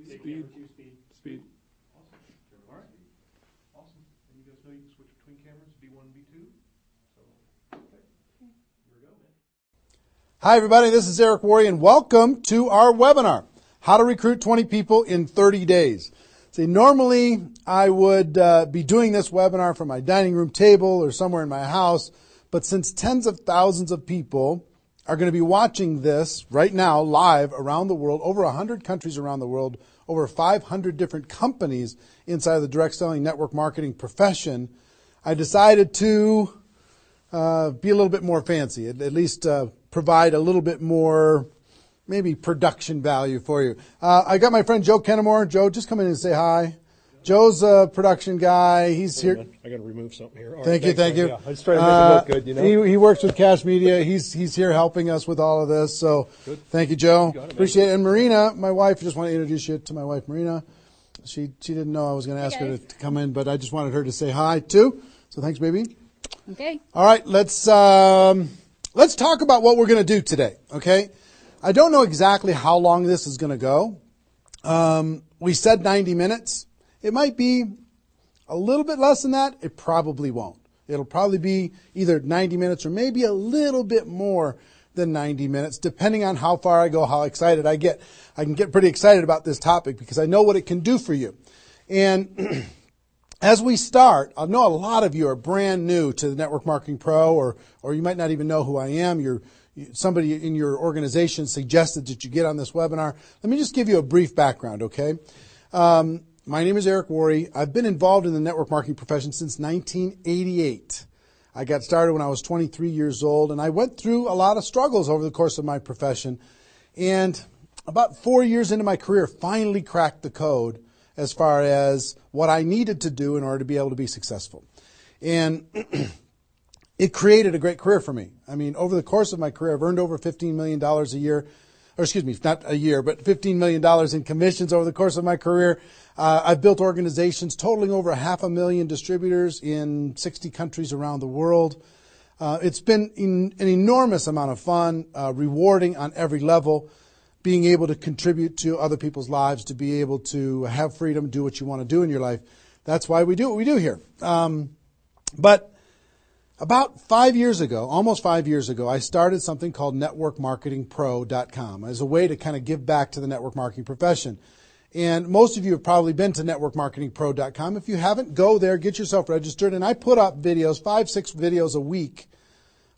Speed. Speed. Awesome. All right. Awesome. And you guys know you can switch between cameras, B1 and B2. So, okay. Here we go, man. Hi, everybody. This is Eric Worre, and welcome to our webinar, How to Recruit 20 People in 30 Days. See, normally I would be doing this webinar from my dining room table or somewhere in my house, but since tens of thousands of people are going to be watching this right now live around the world, over 100 countries around the world, over 500 different companies inside of the direct selling network marketing profession, I decided to be a little bit more fancy, at least provide a little bit more maybe production value for you. I got my friend Joe Kennemore. Joe, just come in and say hi. Joe's a production guy. He's here. I got to remove something here. Thank you. Yeah, I just try to make it look good, you know. He works with Cash Media. He's here helping us with all of this. So good. Thank you, Joe. You Appreciate it. And Marina, my wife, just want to introduce you to my wife, Marina. She didn't know I was going to ask her to come in, but I just wanted her to say hi too. So thanks, baby. Okay. All right, let's talk about what we're going to do today. Okay, I don't know exactly how long this is going to go. We said 90 minutes. It might be a little bit less than that. It probably won't. It'll probably be either 90 minutes or maybe a little bit more than 90 minutes, depending on how far I go, how excited I get. I can get pretty excited about this topic because I know what it can do for you. And as we start, I know a lot of you are brand new to the Network Marketing Pro, or you might not even know who I am. Somebody in your organization suggested that you get on this webinar. Let me just give you a brief background, okay? My name is Eric Worre. I've been involved in the network marketing profession since 1988. I got started when I was 23 years old, and I went through a lot of struggles over the course of my profession. And about 4 years into my career, finally cracked the code as far as what I needed to do in order to be able to be successful. And it created a great career for me. I mean, over the course of my career, I've earned over $15 million a year, or excuse me, not a year, but $15 million in commissions over the course of my career. I've built organizations totaling over 500,000 distributors in 60 countries around the world. It's been an enormous amount of fun, rewarding on every level, being able to contribute to other people's lives, to be able to have freedom, do what you want to do in your life. That's why we do what we do here. But about 5 years ago, almost 5 years ago, I started something called networkmarketingpro.com as a way to kind of give back to the network marketing profession. And most of you have probably been to networkmarketingpro.com. If you haven't, go there, get yourself registered. And I put up videos, 5-6 videos a week,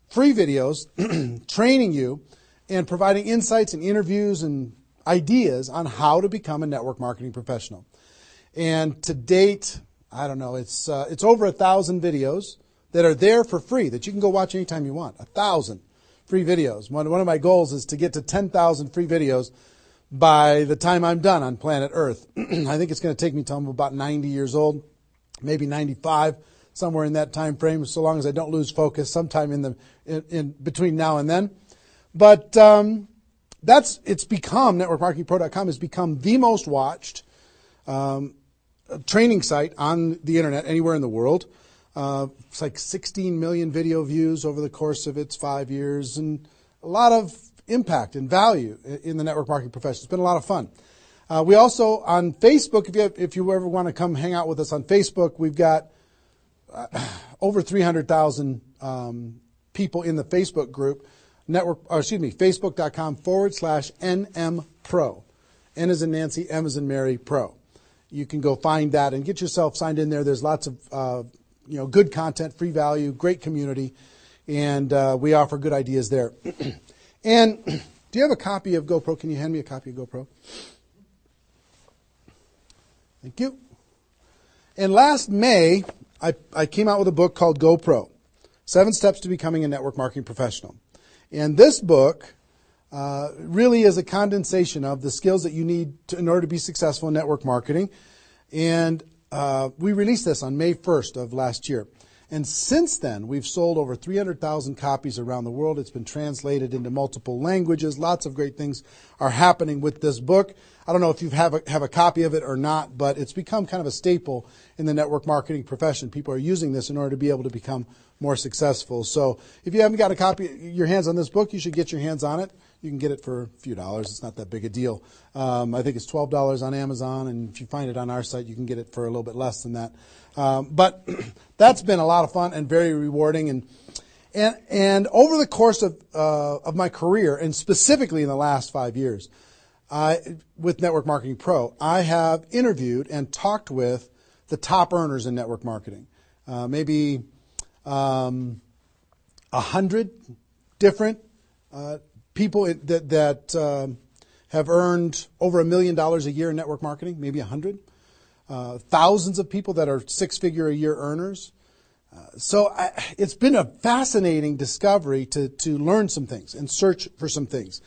free videos, training you and providing insights and interviews and ideas on how to become a network marketing professional. And to date, I don't know, it's over 1,000 videos that are there for free that you can go watch anytime you want. 1,000 free videos. One of my goals is to get to 10,000 free videos by the time I'm done on planet Earth. I think it's going to take me till I'm about 90 years old, maybe 95, somewhere in that time frame, so long as I don't lose focus sometime in between now and then. But it's become, networkmarketingpro.com has become the most watched training site on the internet anywhere in the world. It's like 16 million video views over the course of its 5 years, and a lot of impact and value in the network marketing profession. It's been a lot of fun. We also, on Facebook, if you ever want to come hang out with us on Facebook, we've got over 300,000 people in the Facebook group. Facebook.com/NMPro. N as in Nancy, M as in Mary, Pro. You can go find that and get yourself signed in there. There's lots of good content, free value, great community, and we offer good ideas there. And do you have a copy of GoPro? Can you hand me a copy of GoPro? Thank you. And last May, I came out with a book called GoPro, 7 Steps to Becoming a Network Marketing Professional. And this book really is a condensation of the skills that you need in order to be successful in network marketing. And we released this on May 1st of last year. And since then, we've sold over 300,000 copies around the world. It's been translated into multiple languages. Lots of great things are happening with this book. I don't know if you have a copy of it or not, but it's become kind of a staple in the network marketing profession. People are using this in order to be able to become more successful. So if you haven't got your hands on this book, you should get your hands on it. You can get it for a few dollars. It's not that big a deal. I think it's $12 on Amazon, and if you find it on our site, you can get it for a little bit less than that. But that's been a lot of fun and very rewarding. And over the course of my career, and specifically in the last 5 years, with Network Marketing Pro, I have interviewed and talked with the top earners in network marketing. Maybe 100 different people that have earned over $1 million a year in network marketing, maybe 100. Thousands of people that are six-figure a year earners. So it's been a fascinating discovery to learn some things and search for some things.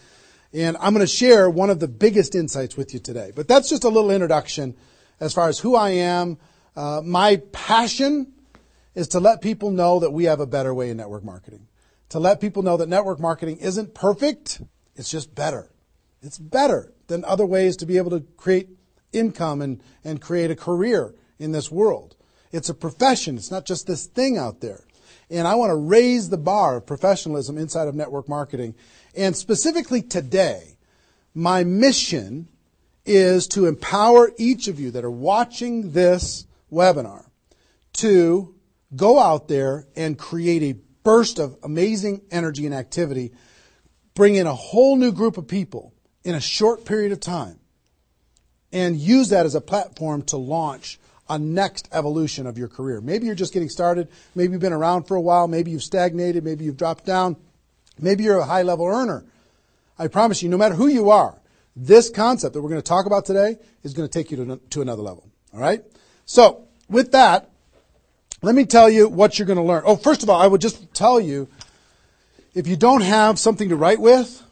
And I'm going to share one of the biggest insights with you today. But that's just a little introduction as far as who I am. My passion is to let people know that we have a better way in network marketing. To let people know that network marketing isn't perfect, it's just better. It's better than other ways to be able to create income and create a career in this world. It's a profession. It's not just this thing out there. And I want to raise the bar of professionalism inside of network marketing. And specifically today, my mission is to empower each of you that are watching this webinar to go out there and create a burst of amazing energy and activity, bring in a whole new group of people in a short period of time, and use that as a platform to launch a next evolution of your career. Maybe you're just getting started. Maybe you've been around for a while. Maybe you've stagnated. Maybe you've dropped down. Maybe you're a high-level earner. I promise you, no matter who you are, this concept that we're going to talk about today is going to take you to another level. All right? So with that, let me tell you what you're going to learn. Oh, first of all, I would just tell you, if you don't have something to write with,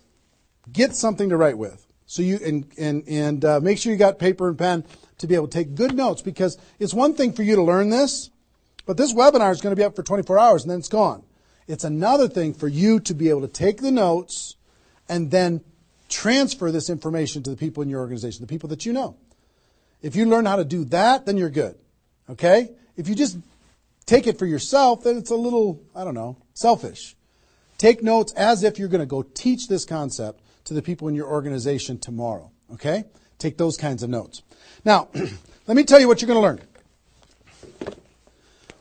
get something to write with. So you and make sure you got paper and pen to be able to take good notes, because it's one thing for you to learn this, but this webinar is going to be up for 24 hours and then it's gone. It's another thing for you to be able to take the notes and then transfer this information to the people in your organization, the people that you know. If you learn how to do that, then you're good. Okay? If you just take it for yourself, then it's a little, selfish. Take notes as if you're going to go teach this concept to the people in your organization tomorrow. Okay? Take those kinds of notes. Now, let me tell you what you're going to learn.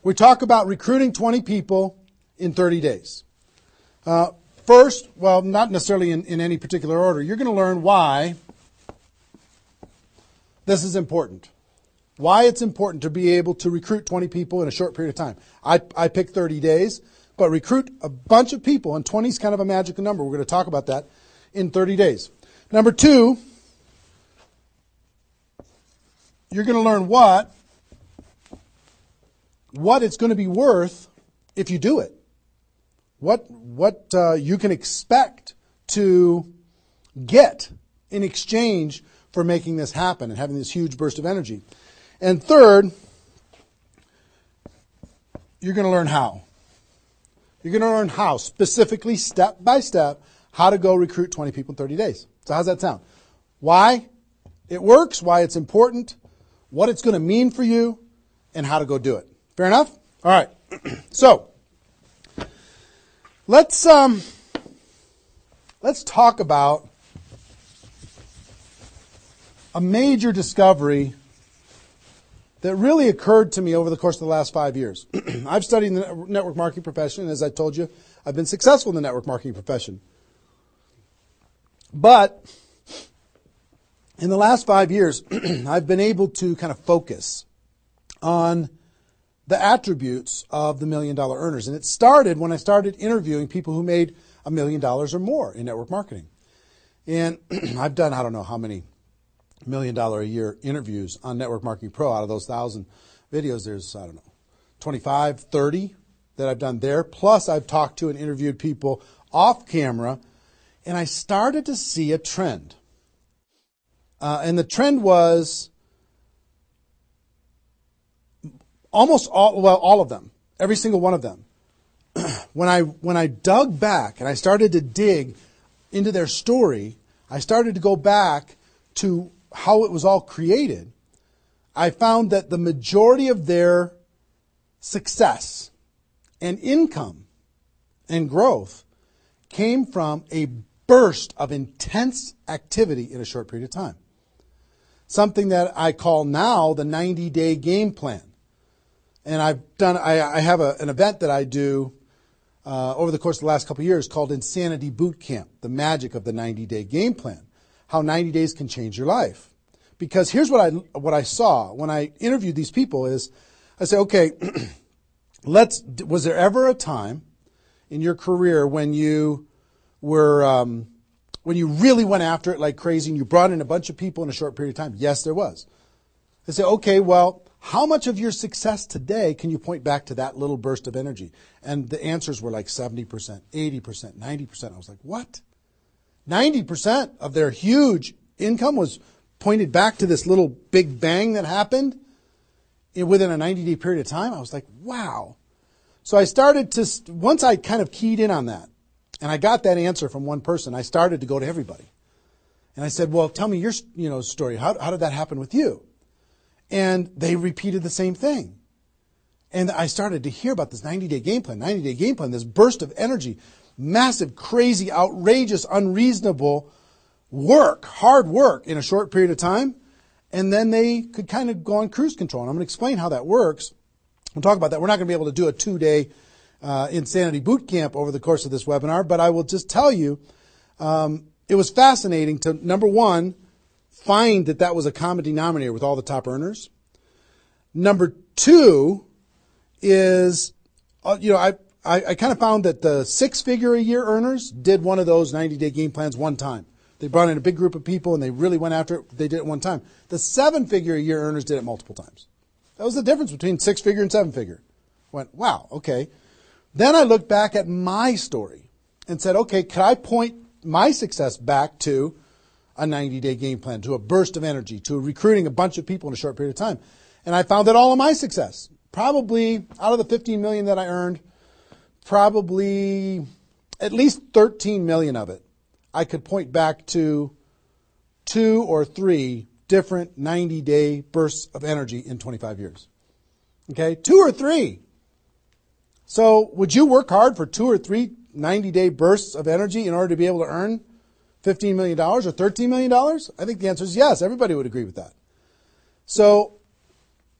We talk about recruiting 20 people in 30 days. First, well, not necessarily in any particular order, you're going to learn why this is important. Why it's important to be able to recruit 20 people in a short period of time. I picked 30 days, but recruit a bunch of people, and 20 is kind of a magical number. We're going to talk about that in 30 days. Number two, you're going to learn what it's going to be worth if you do it. What you can expect to get in exchange for making this happen and having this huge burst of energy. And third, you're going to learn how. You're going to learn how, specifically, step by step, how to go recruit 20 people in 30 days. So how's that sound? Why it works, why it's important, what it's going to mean for you, and how to go do it. Fair enough? All right. So let's talk about a major discovery that really occurred to me over the course of the last 5 years. I've studied the network marketing profession, and as I told you, I've been successful in the network marketing profession. But in the last 5 years, I've been able to kind of focus on the attributes of the $1 million earners. And it started when I started interviewing people who made $1 million or more in network marketing. And I've done, I don't know how many $1 million a year interviews on Network Marketing Pro. Out of those 1,000 videos, there's, 25, 30 that I've done there. Plus, I've talked to and interviewed people off camera. And I started to see a trend. And the trend was almost all of them, every single one of them. When I dug back and I started to dig into their story, I started to go back to how it was all created. I found that the majority of their success and income and growth came from a burst of intense activity in a short period of time. Something that I call now the 90-day game plan. And I have an event that I do over the course of the last couple of years called Insanity Boot Camp, the magic of the 90-day game plan, how 90 days can change your life. Because here's what I saw when I interviewed these people is, I said, okay, was there ever a time in your career when you were, when you really went after it like crazy and you brought in a bunch of people in a short period of time? Yes, there was. I said, okay, well, how much of your success today can you point back to that little burst of energy? And the answers were like 70%, 80%, 90%. I was like, what? 90% of their huge income was pointed back to this little big bang that happened within a 90-day period of time? I was like, wow. So I started to, once I kind of keyed in on that, and I got that answer from one person, I started to go to everybody. And I said, well, tell me your story. How did that happen with you? And they repeated the same thing. And I started to hear about this 90-day game plan, this burst of energy, massive, crazy, outrageous, unreasonable work, hard work in a short period of time. And then they could kind of go on cruise control. And I'm going to explain how that works. We'll talk about that. We're not going to be able to do a 2-day Insanity Boot Camp over the course of this webinar, but I will just tell you, it was fascinating to, number one, find that was a common denominator with all the top earners. Number two is, I kind of found that the 6-figure-a-year earners did one of those 90-day game plans one time. They brought in a big group of people and they really went after it. They did it one time. The 7-figure-a-year earners did it multiple times. That was the difference between 6-figure and 7-figure. Went, wow, okay. Then I looked back at my story and said, okay, could I point my success back to a 90-day game plan, to a burst of energy, to recruiting a bunch of people in a short period of time? And I found that all of my success, probably out of the 15 million that I earned, probably at least 13 million of it, I could point back to 2 or 3 different 90-day bursts of energy in 25 years. Okay, 2 or 3. So would you work hard for 2 or 3 90-day bursts of energy in order to be able to earn $15 million or $13 million? I think the answer is yes. Everybody would agree with that. So,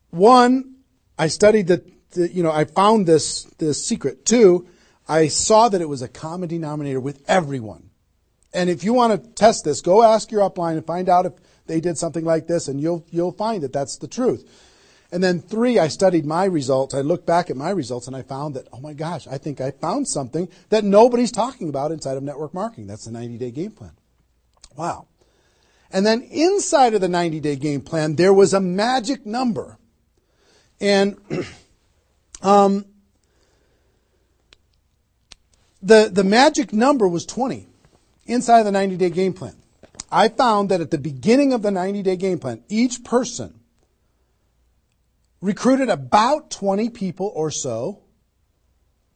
one, I studied I found this secret. 2, I saw that it was a common denominator with everyone. And if you want to test this, go ask your upline and find out if they did something like this, and you'll find that that's the truth. And then 3, I studied my results. I looked back at my results and I found that, oh my gosh, I think I found something that nobody's talking about inside of network marketing. That's the 90-day game plan. Wow. And then inside of the 90-day game plan, there was a magic number. And the magic number was 20 inside of the 90-day game plan. I found that at the beginning of the 90-day game plan, each person recruited about 20 people or so,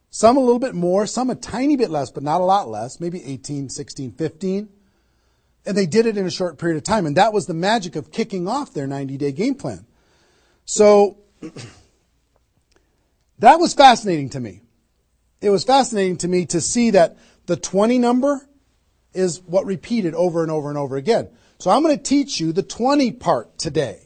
some a little bit more, some a tiny bit less, but not a lot less, maybe 18, 16, 15. And they did it in a short period of time. And that was the magic of kicking off their 90-day game plan. So that was fascinating to me. It was fascinating to me to see that the 20 number is what repeated over and over and over again. So I'm going to teach you the 20 part today.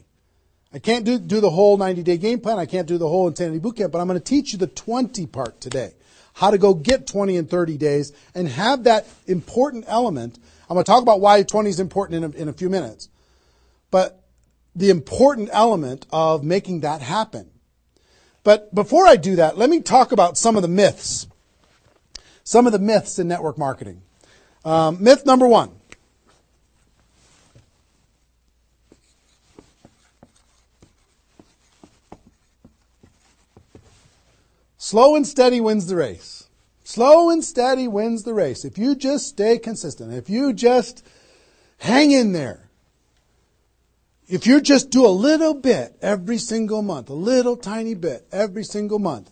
I can't do the whole 90-day game plan. I can't do the whole Insanity Bootcamp, but I'm going to teach you the 20 part today. How to go get 20 in 30 days and have that important element. I'm going to talk about why 20 is important in a few minutes. But the important element of making that happen. But before I do that, let me talk about some of the myths. Some of the myths in network marketing. Myth number 1. Slow and steady wins the race. Slow and steady wins the race. If you just stay consistent, if you just hang in there, if you just do a little bit every single month, a little tiny bit every single month,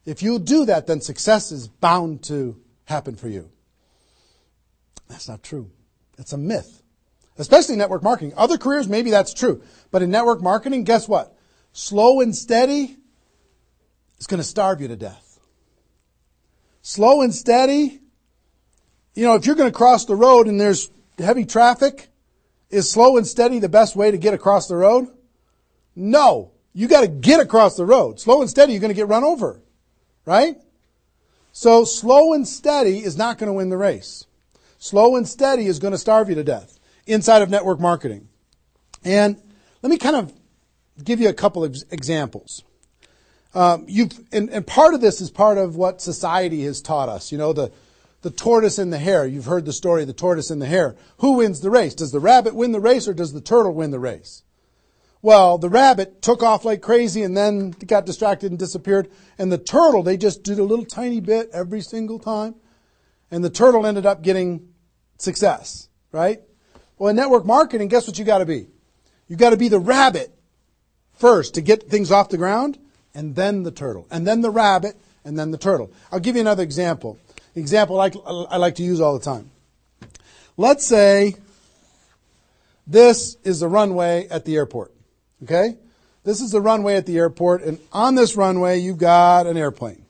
if you do that, then success is bound to happen for you. That's not true. It's a myth. Especially in network marketing. Other careers, maybe that's true. But in network marketing, guess what? Slow and steady is going to starve you to death. Slow and steady if you're going to cross the road and there's heavy traffic, is slow and steady the best way to get across the road? No. You got to get across the road. Slow and steady, you're going to get run over. Right? So slow and steady is not going to win the race. Slow and steady is going to starve you to death inside of network marketing. And let me kind of give you a couple of examples. And part of this is part of what society has taught us. The tortoise and the hare. You've heard the story of the tortoise and the hare. Who wins the race? Does the rabbit win the race or does the turtle win the race? Well, the rabbit took off like crazy and then got distracted and disappeared. And the turtle, they just did a little tiny bit every single time. And the turtle ended up getting success, right? Well, in network marketing, guess what you got to be? You got to be the rabbit first to get things off the ground, and then the turtle, and then the rabbit, and then the turtle. I'll give you another example. Example I like to use all the time. Let's say this is the runway at the airport. Okay? This is the runway at the airport, and on this runway you've got an airplane.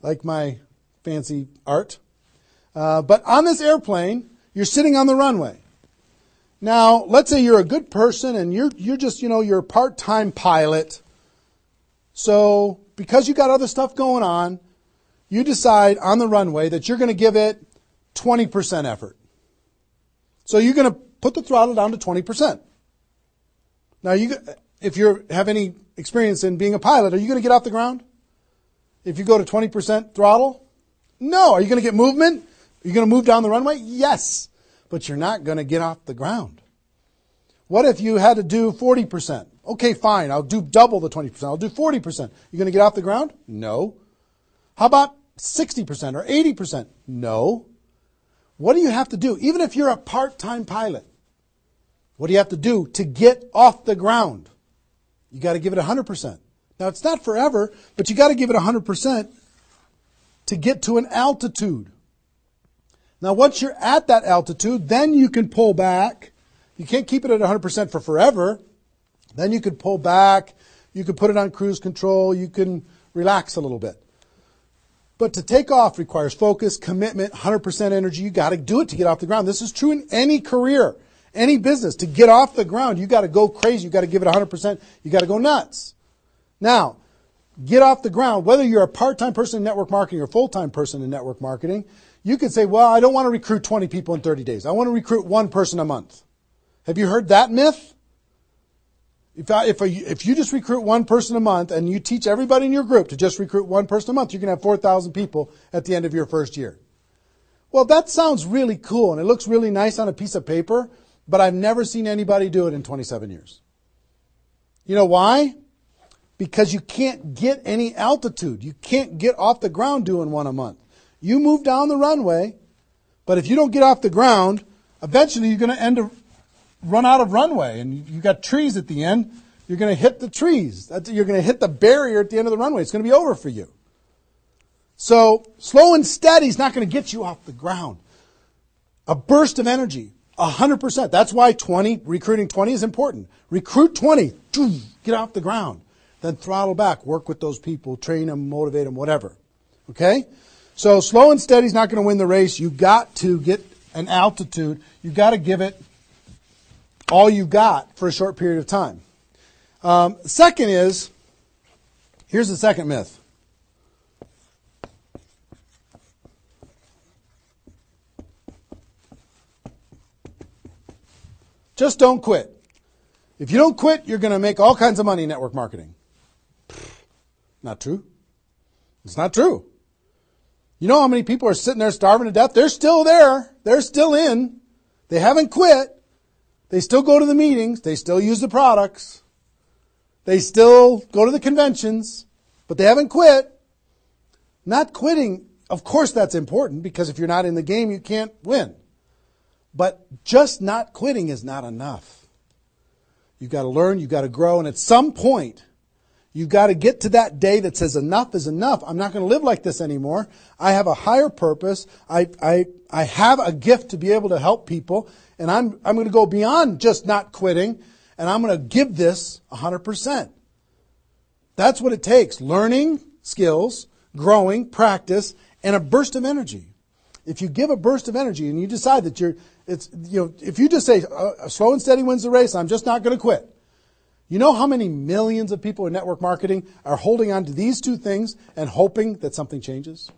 Like my fancy art. But on this airplane, you're sitting on the runway. Now, let's say you're a good person and you're just, you're a part-time pilot. So, because you got other stuff going on, you decide on the runway that you're going to give it 20% effort. So you're going to put the throttle down to 20%. Now, if you have any experience in being a pilot, are you going to get off the ground? If you go to 20% throttle? No. Are you going to get movement? Are you going to move down the runway? Yes. But you're not going to get off the ground. What if you had to do 40%? Okay, fine. I'll do double the 20%. I'll do 40%. You going to get off the ground? No. How about 60% or 80%? No. What do you have to do? Even if you're a part-time pilot, what do you have to do to get off the ground? You got to give it 100%. Now, it's not forever, but you got to give it 100% to get to an altitude. Now, once you're at that altitude, then you can pull back. You can't keep it at 100% for forever. Then you could pull back. You could put it on cruise control. You can relax a little bit. But to take off requires focus, commitment, 100% energy. You got to do it to get off the ground. This is true in any career, any business. To get off the ground, you got to go crazy. You got to give it 100%. You got to go nuts. Now, get off the ground. Whether you're a part-time person in network marketing or a full-time person in network marketing, you could say, well, I don't want to recruit 20 people in 30 days. I want to recruit one person a month. Have you heard that myth? If you just recruit one person a month and you teach everybody in your group to just recruit one person a month, you're going to have 4,000 people at the end of your first year. Well, that sounds really cool and it looks really nice on a piece of paper, but I've never seen anybody do it in 27 years. You know why? Because you can't get any altitude. You can't get off the ground doing one a month. You move down the runway, but if you don't get off the ground, eventually you're going to run out of runway, and you've got trees at the end. You're going to hit the trees. You're going to hit the barrier at the end of the runway. It's going to be over for you. So slow and steady is not going to get you off the ground. A burst of energy, 100%. That's why recruiting 20 is important. Recruit 20, get off the ground. Then throttle back, work with those people, train them, motivate them, whatever. Okay? So slow and steady is not going to win the race. You've got to get an altitude. You've got to give it all you've got for a short period of time. Second is, here's the second myth. Just don't quit. If you don't quit, you're going to make all kinds of money in network marketing. Not true. It's not true. You know how many people are sitting there starving to death? They're still there. They're still in. They haven't quit. They still go to the meetings. They still use the products. They still go to the conventions, but they haven't quit. Not quitting, of course that's important because if you're not in the game, you can't win. But just not quitting is not enough. You've got to learn, you've got to grow, and at some point, you've got to get to that day that says enough is enough. I'm not going to live like this anymore. I have a higher purpose. I have a gift to be able to help people. And I'm going to go beyond just not quitting, and I'm going to give this 100%. That's what it takes. Learning skills, growing, practice, and a burst of energy. If you give a burst of energy and you decide that if you just say, slow and steady wins the race, I'm just not going to quit. You know how many millions of people in network marketing are holding on to these two things and hoping that something changes?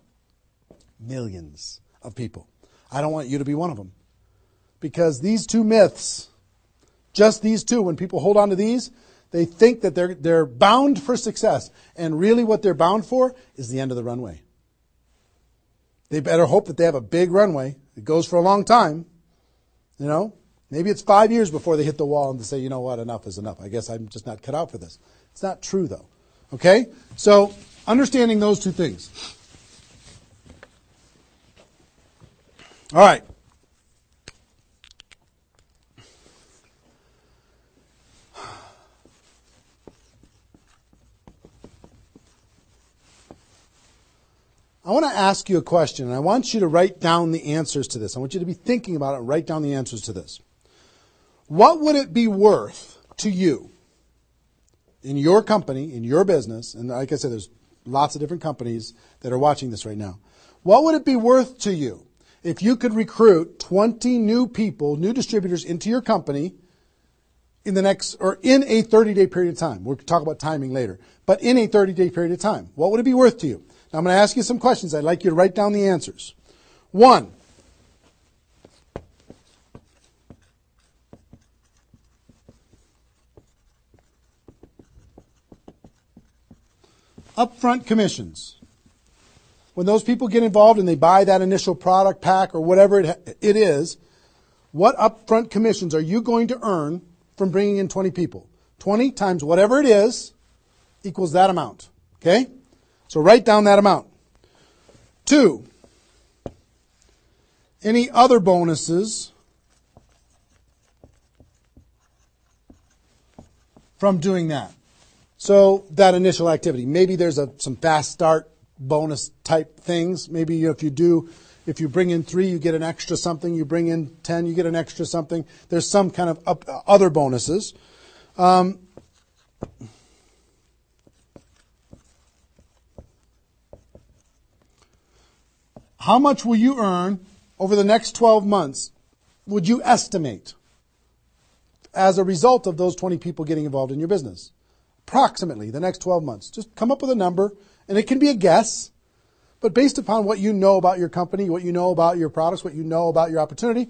Millions of people. I don't want you to be one of them. Because these two myths, just these two, when people hold on to these, they think that they're bound for success. And really what they're bound for is the end of the runway. They better hope that they have a big runway. It goes for a long time. You know, maybe it's 5 years before they hit the wall and they say, you know what, enough is enough. I guess I'm just not cut out for this. It's not true, though. Okay? So, understanding those two things. All right. I want to ask you a question, and I want you to write down the answers to this. I want you to be thinking about it and write down the answers to this. What would it be worth to you in your company, in your business, and like I said, there's lots of different companies that are watching this right now. What would it be worth to you if you could recruit 20 new people, new distributors into your company in a 30-day period of time? We'll talk about timing later, but in a 30-day period of time. What would it be worth to you? Now, I'm going to ask you some questions. I'd like you to write down the answers. 1, upfront commissions. When those people get involved and they buy that initial product pack or whatever it is, what upfront commissions are you going to earn from bringing in 20 people? 20 times whatever it is equals that amount. Okay? So write down that amount. 2, any other bonuses from doing that? So that initial activity. Maybe there's some fast start bonus type things. Maybe if you bring in 3, you get an extra something. You bring in 10, you get an extra something. There's some kind of other bonuses. How much will you earn over the next 12 months, would you estimate, as a result of those 20 people getting involved in your business? Approximately the next 12 months. Just come up with a number, and it can be a guess, but based upon what you know about your company, what you know about your products, what you know about your opportunity,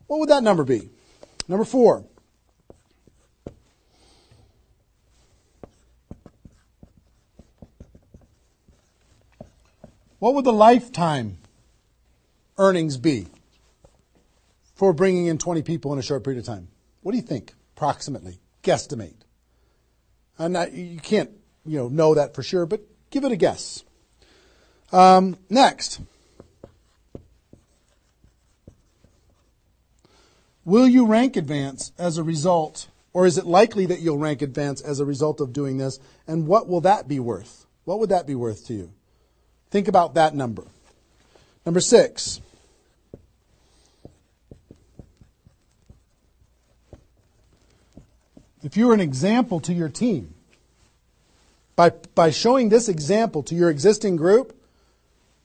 what would that number be? Number 4. What would the lifetime earnings be for bringing in 20 people in a short period of time? What do you think, approximately? Guesstimate. You can't know that for sure, but give it a guess. Next. Will you rank advance as a result, or is it likely that you'll rank advance as a result of doing this? And what will that be worth? What would that be worth to you? Think about that number. Number 6. If you're an example to your team, by showing this example to your existing group,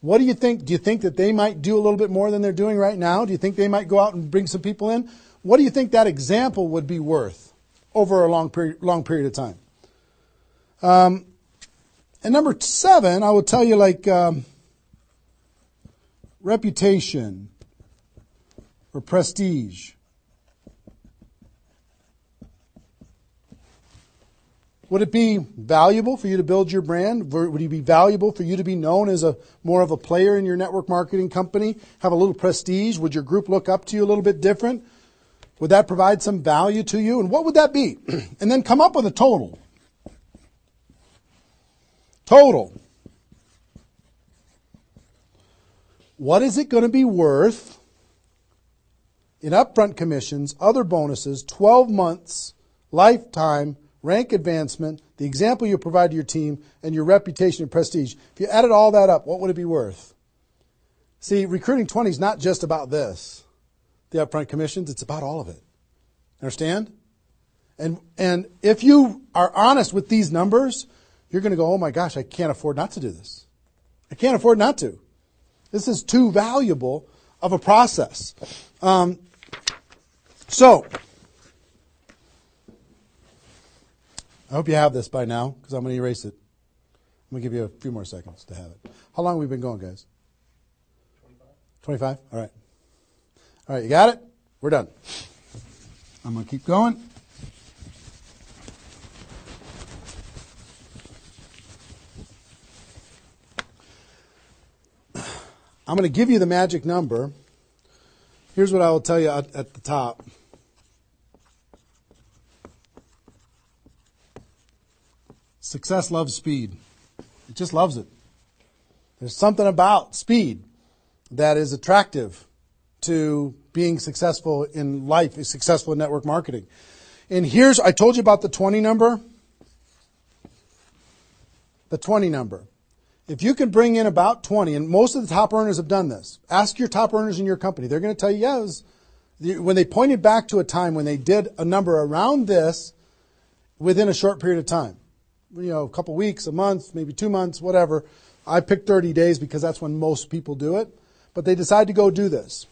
what do you think? Do you think that they might do a little bit more than they're doing right now? Do you think they might go out and bring some people in? What do you think that example would be worth over a long period of time? And number 7, I will tell you, reputation or prestige. Would it be valuable for you to build your brand? Would it be valuable for you to be known as more of a player in your network marketing company? Have a little prestige? Would your group look up to you a little bit different? Would that provide some value to you? And what would that be? And then come up with a total. Total. What is it going to be worth in upfront commissions, other bonuses, 12 months, lifetime, rank advancement, the example you provide to your team, and your reputation and prestige? If you added all that up, what would it be worth? See, recruiting 20 is not just about this, the upfront commissions. It's about all of it. Understand? And if you are honest with these numbers, you're going to go, oh my gosh, I can't afford not to do this. I can't afford not to. This is too valuable of a process. So, I hope you have this by now, because I'm going to erase it. I'm going to give you a few more seconds to have it. How long have we been going, guys? 25? All right. All right, you got it? We're done. I'm going to keep going. I'm going to give you the magic number. Here's what I will tell you at the top. Success loves speed. It just loves it. There's something about speed that is attractive to being successful in life, successful in network marketing. And here's, I told you about the 20 number. The 20 number. If you can bring in about 20, and most of the top earners have done this, ask your top earners in your company. They're going to tell you, yes, when they pointed back to a time when they did a number around this within a short period of time. A couple weeks, a month, maybe 2 months, whatever. I picked 30 days because that's when most people do it. But they decide to go do this.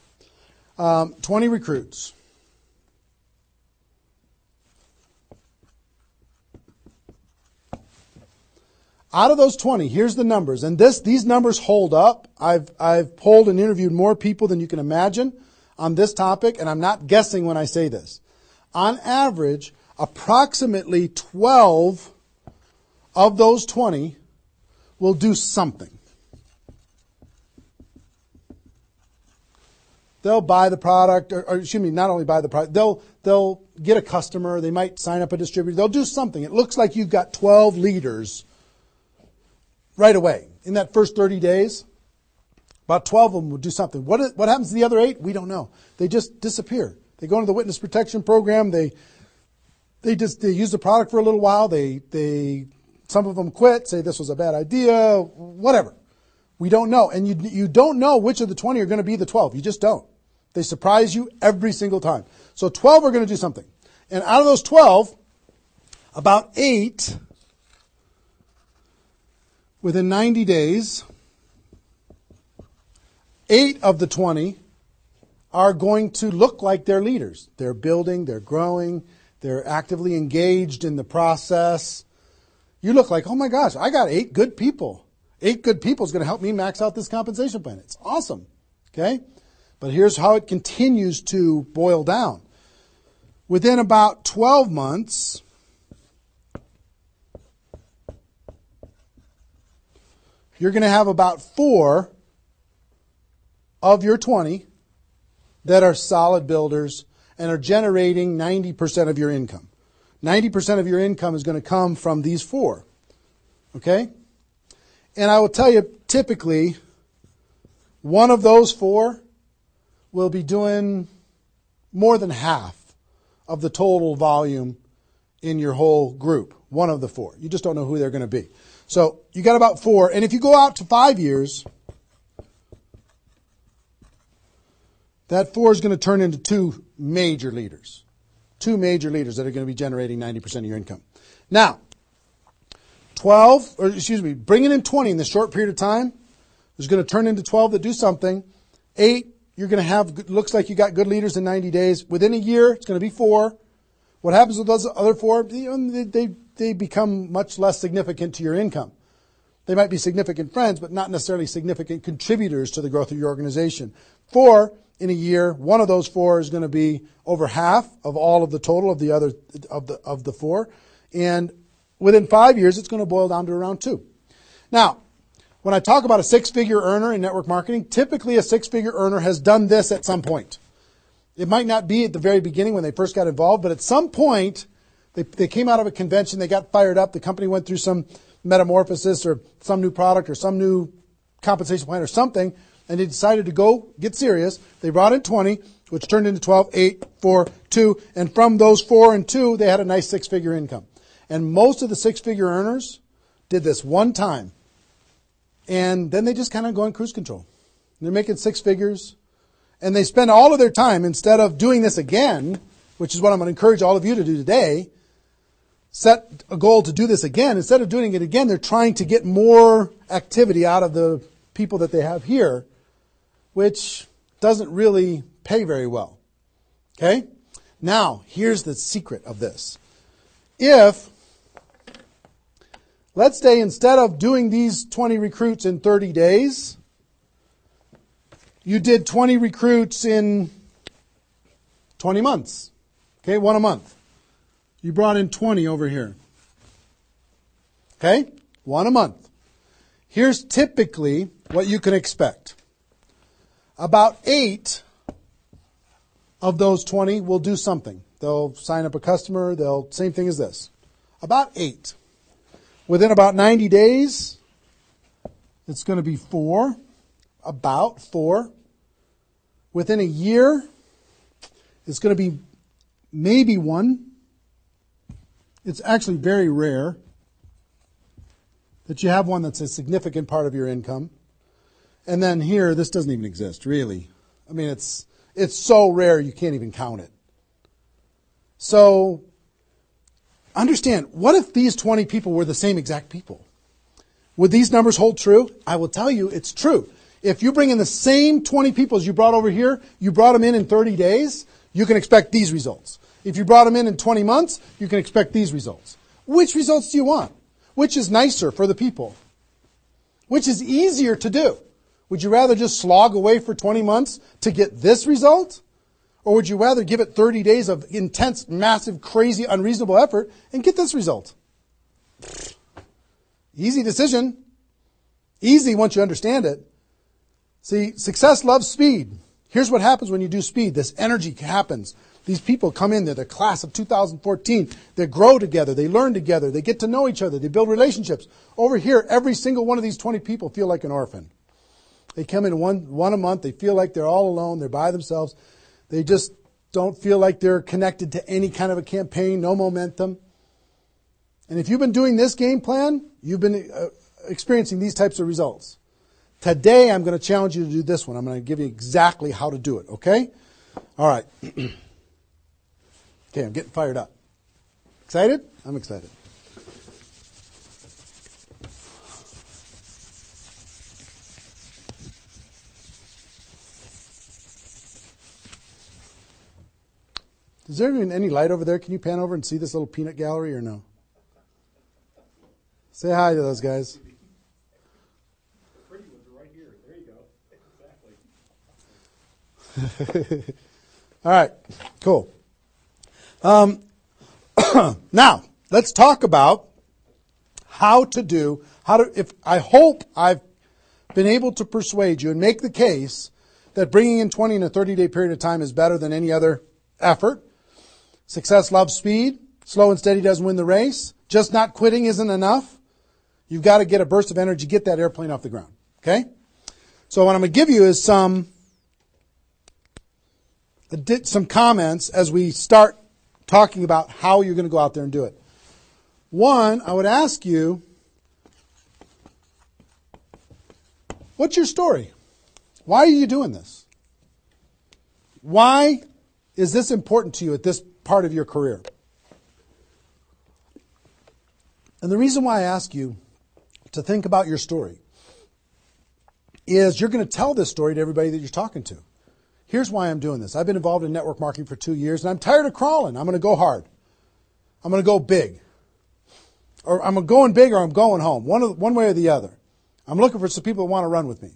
20 recruits. Out of those 20, here's the numbers. And these numbers hold up. I've polled and interviewed more people than you can imagine on this topic, and I'm not guessing when I say this. On average, approximately 12 of those 20 will do something. They'll buy the product, or excuse me, not only buy the product, they'll get a customer, they might sign up a distributor, they'll do something. It looks like you've got 12 leaders right away. In that first 30 days, about 12 of them will do something. What happens to the other 8? We don't know. They just disappear. They go into the witness protection program, they use the product for a little while, some of them quit, say this was a bad idea, whatever. We don't know. And you don't know which of the 20 are going to be the 12. You just don't. They surprise you every single time. So 12 are going to do something. And out of those 12, about 8, within 90 days, 8 of the 20 are going to look like they're leaders. They're building, they're growing, they're actively engaged in the process. You look like, oh my gosh, I got 8 good people. 8 good people is going to help me max out this compensation plan. It's awesome. Okay? But here's how it continues to boil down. Within about 12 months, you're going to have about 4 of your 20 that are solid builders and are generating 90% of your income. 90% of your income is going to come from these 4. Okay? And I will tell you, typically, one of those 4 will be doing more than half of the total volume in your whole group. One of the 4. You just don't know who they're going to be. So you got about 4. And if you go out to 5 years, that 4 is going to turn into 2 major leaders. 2 major leaders that are going to be generating 90% of your income. Now, bringing in 20 in this short period of time is going to turn into 12 that do something. 8, you're going to have, looks like you got good leaders in 90 days. Within a year, it's going to be 4. What happens with those other 4? They become much less significant to your income. They might be significant friends, but not necessarily significant contributors to the growth of your organization. 4 in a year, one of those 4 is going to be over half of all of the total of the other of the 4, and within 5 years, it's going to boil down to around 2. Now, when I talk about a 6-figure earner in network marketing, typically a 6-figure earner has done this at some point. It might not be at the very beginning when they first got involved, but at some point, they came out of a convention, they got fired up, the company went through some metamorphosis or some new product or some new compensation plan or something, and they decided to go get serious. They brought in 20, which turned into 12, 8, 4, 2, and from those 4 and 2, they had a nice 6-figure income. And most of the 6-figure earners did this one time. And then they just kind of go in cruise control. They're making 6 figures. And they spend all of their time, instead of doing this again, which is what I'm going to encourage all of you to do today, set a goal to do this again. Instead of doing it again, they're trying to get more activity out of the people that they have here which doesn't really pay very well. Okay? Now, here's the secret of this. If, let's say instead of doing these 20 recruits in 30 days, you did 20 recruits in 20 months. Okay, one a month. You brought in 20 over here. Okay, one a month. Here's typically what you can expect. About 8 of those 20 will do something. They'll sign up a customer. Same thing as this. About 8. Within about 90 days, it's going to be 4. About 4. Within a year, it's going to be maybe 1. It's actually very rare that you have one that's a significant part of your income. And then here, this doesn't even exist, really. I mean, it's so rare you can't even count it. So, understand, what if these 20 people were the same exact people? Would these numbers hold true? I will tell you it's true. If you bring in the same 20 people as you brought over here, you brought them in 30 days, you can expect these results. If you brought them in 20 months, you can expect these results. Which results do you want? Which is nicer for the people? Which is easier to do? Would you rather just slog away for 20 months to get this result? Or would you rather give it 30 days of intense, massive, crazy, unreasonable effort and get this result? Easy decision. Easy once you understand it. See, success loves speed. Here's what happens when you do speed. This energy happens. These people come in, they're the class of 2014. They grow together, they learn together, they get to know each other, they build relationships. Over here, every single one of these 20 people feel like an orphan. They come in one a month, they feel like they're all alone, they're by themselves. They just don't feel like they're connected to any kind of a campaign, no momentum. And if you've been doing this game plan, you've been experiencing these types of results. Today, I'm going to challenge you to do this one. I'm going to give you exactly how to do it, okay? All right. Okay, I'm getting fired up. Excited? I'm excited. Is there even any light over there? Can you pan over and see this little peanut gallery or no? Say hi to those guys. Pretty ones are right here. There you go. Exactly. All right, cool. Now, let's talk about if I hope I've been able to persuade you and make the case that bringing in 20 in a 30-day period of time is better than any other effort. Success loves speed. Slow and steady doesn't win the race. Just not quitting isn't enough. You've got to get a burst of energy, get that airplane off the ground. Okay? So what I'm going to give you is some comments as we start talking about how you're going to go out there and do it. One, I would ask you, what's your story? Why are you doing this? Why is this important to you at this part of your career? And the reason why I ask you to think about your story is you're going to tell this story to everybody that you're talking to. Here's why I'm doing this. I've been involved in network marketing for 2 years, and I'm tired of crawling. I'm going to go hard. I'm going to go big. Or I'm going big or I'm going home. One way or the other. I'm looking for some people that want to run with me.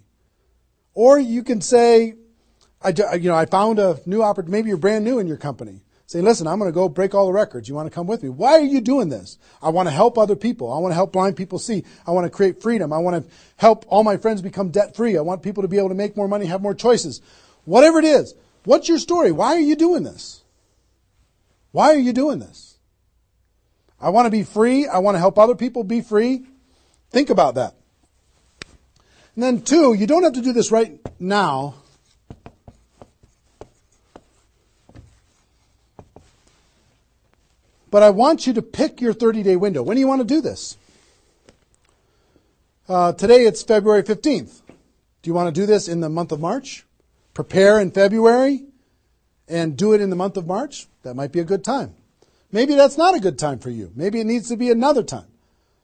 Or you can say, I found a new opportunity. Maybe you're brand new in your company. Say, listen, I'm going to go break all the records. You want to come with me? Why are you doing this? I want to help other people. I want to help blind people see. I want to create freedom. I want to help all my friends become debt-free. I want people to be able to make more money, have more choices. Whatever it is, what's your story? Why are you doing this? Why are you doing this? I want to be free. I want to help other people be free. Think about that. And then 2, you don't have to do this right now. But I want you to pick your 30-day window. When do you want to do this? Today it's February 15th. Do you want to do this in the month of March? Prepare in February and do it in the month of March? That might be a good time. Maybe that's not a good time for you. Maybe it needs to be another time.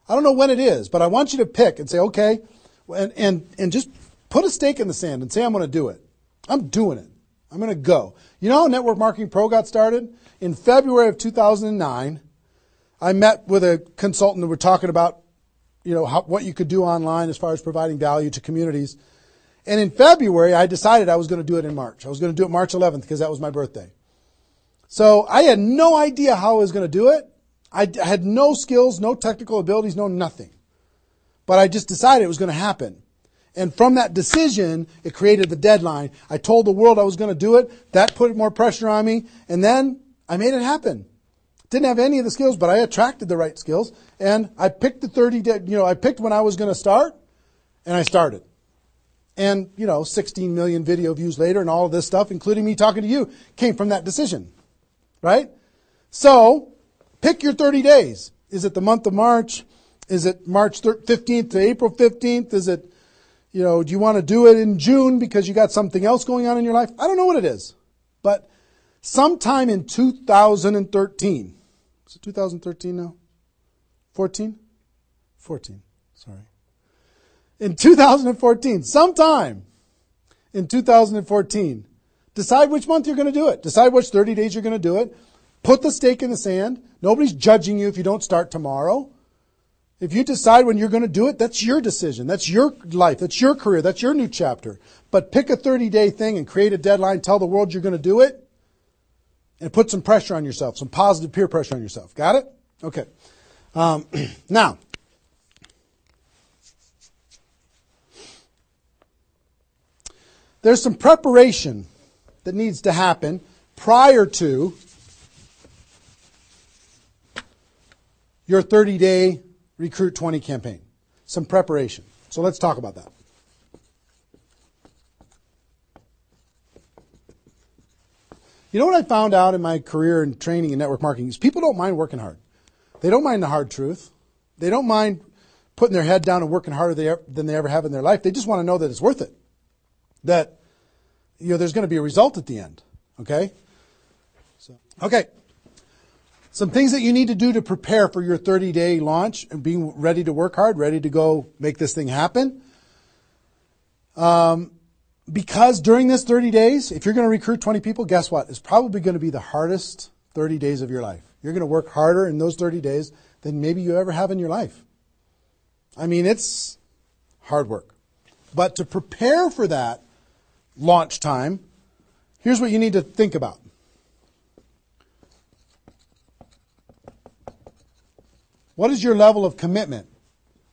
I don't know when it is, but I want you to pick and say, okay, and just put a stake in the sand and say, I'm going to do it. I'm doing it. I'm going to go. You know how Network Marketing Pro got started? In February of 2009, I met with a consultant and we're talking about, what you could do online as far as providing value to communities. And in February, I decided I was going to do it in March. I was going to do it March 11th because that was my birthday. So I had no idea how I was going to do it. I had no skills, no technical abilities, no nothing. But I just decided it was going to happen. And from that decision, it created the deadline. I told the world I was going to do it. That put more pressure on me. And then I made it happen. Didn't have any of the skills, but I attracted the right skills. And I picked the 30-day, I picked when I was going to start, and I started. And, 16 million video views later and all of this stuff, including me talking to you, came from that decision. Right? So, pick your 30 days. Is it the month of March? Is it March 15th to April 15th? Is it, do you want to do it in June because you got something else going on in your life? I don't know what it is. But sometime in 2013, is it 2013 now? 14? 14, sorry. In 2014, sometime in 2014, decide which month you're going to do it. Decide which 30 days you're going to do it. Put the stake in the sand. Nobody's judging you if you don't start tomorrow. If you decide when you're going to do it, that's your decision. That's your life. That's your career. That's your new chapter. But pick a 30-day thing and create a deadline. Tell the world you're going to do it. And put some pressure on yourself, some positive peer pressure on yourself. Got it? Okay. Now, there's some preparation that needs to happen prior to your 30-day Recruit 20 campaign. Some preparation. So let's talk about that. You know what I found out in my career in training in network marketing is people don't mind working hard. They don't mind the hard truth. They don't mind putting their head down and working harder than they ever have in their life. They just want to know that it's worth it. That, there's going to be a result at the end. Okay? Okay. Some things that you need to do to prepare for your 30-day launch and being ready to work hard, ready to go make this thing happen. Because during this 30 days, if you're going to recruit 20 people, guess what? It's probably going to be the hardest 30 days of your life. You're going to work harder in those 30 days than maybe you ever have in your life. I mean, it's hard work. But to prepare for that launch time, here's what you need to think about. What is your level of commitment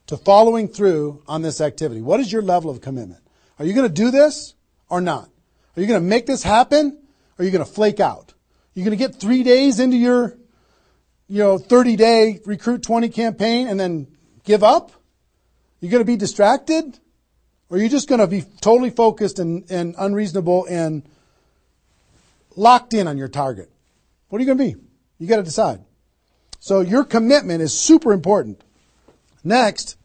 to following through on this activity? What is your level of commitment? Are you going to do this or not? Are you going to make this happen or are you going to flake out? Are you going to get 3 days into your 30-day Recruit 20 campaign and then give up? You're going to be distracted? Or are you just going to be totally focused and unreasonable and locked in on your target? What are you going to be? You got to decide. So your commitment is super important. Next,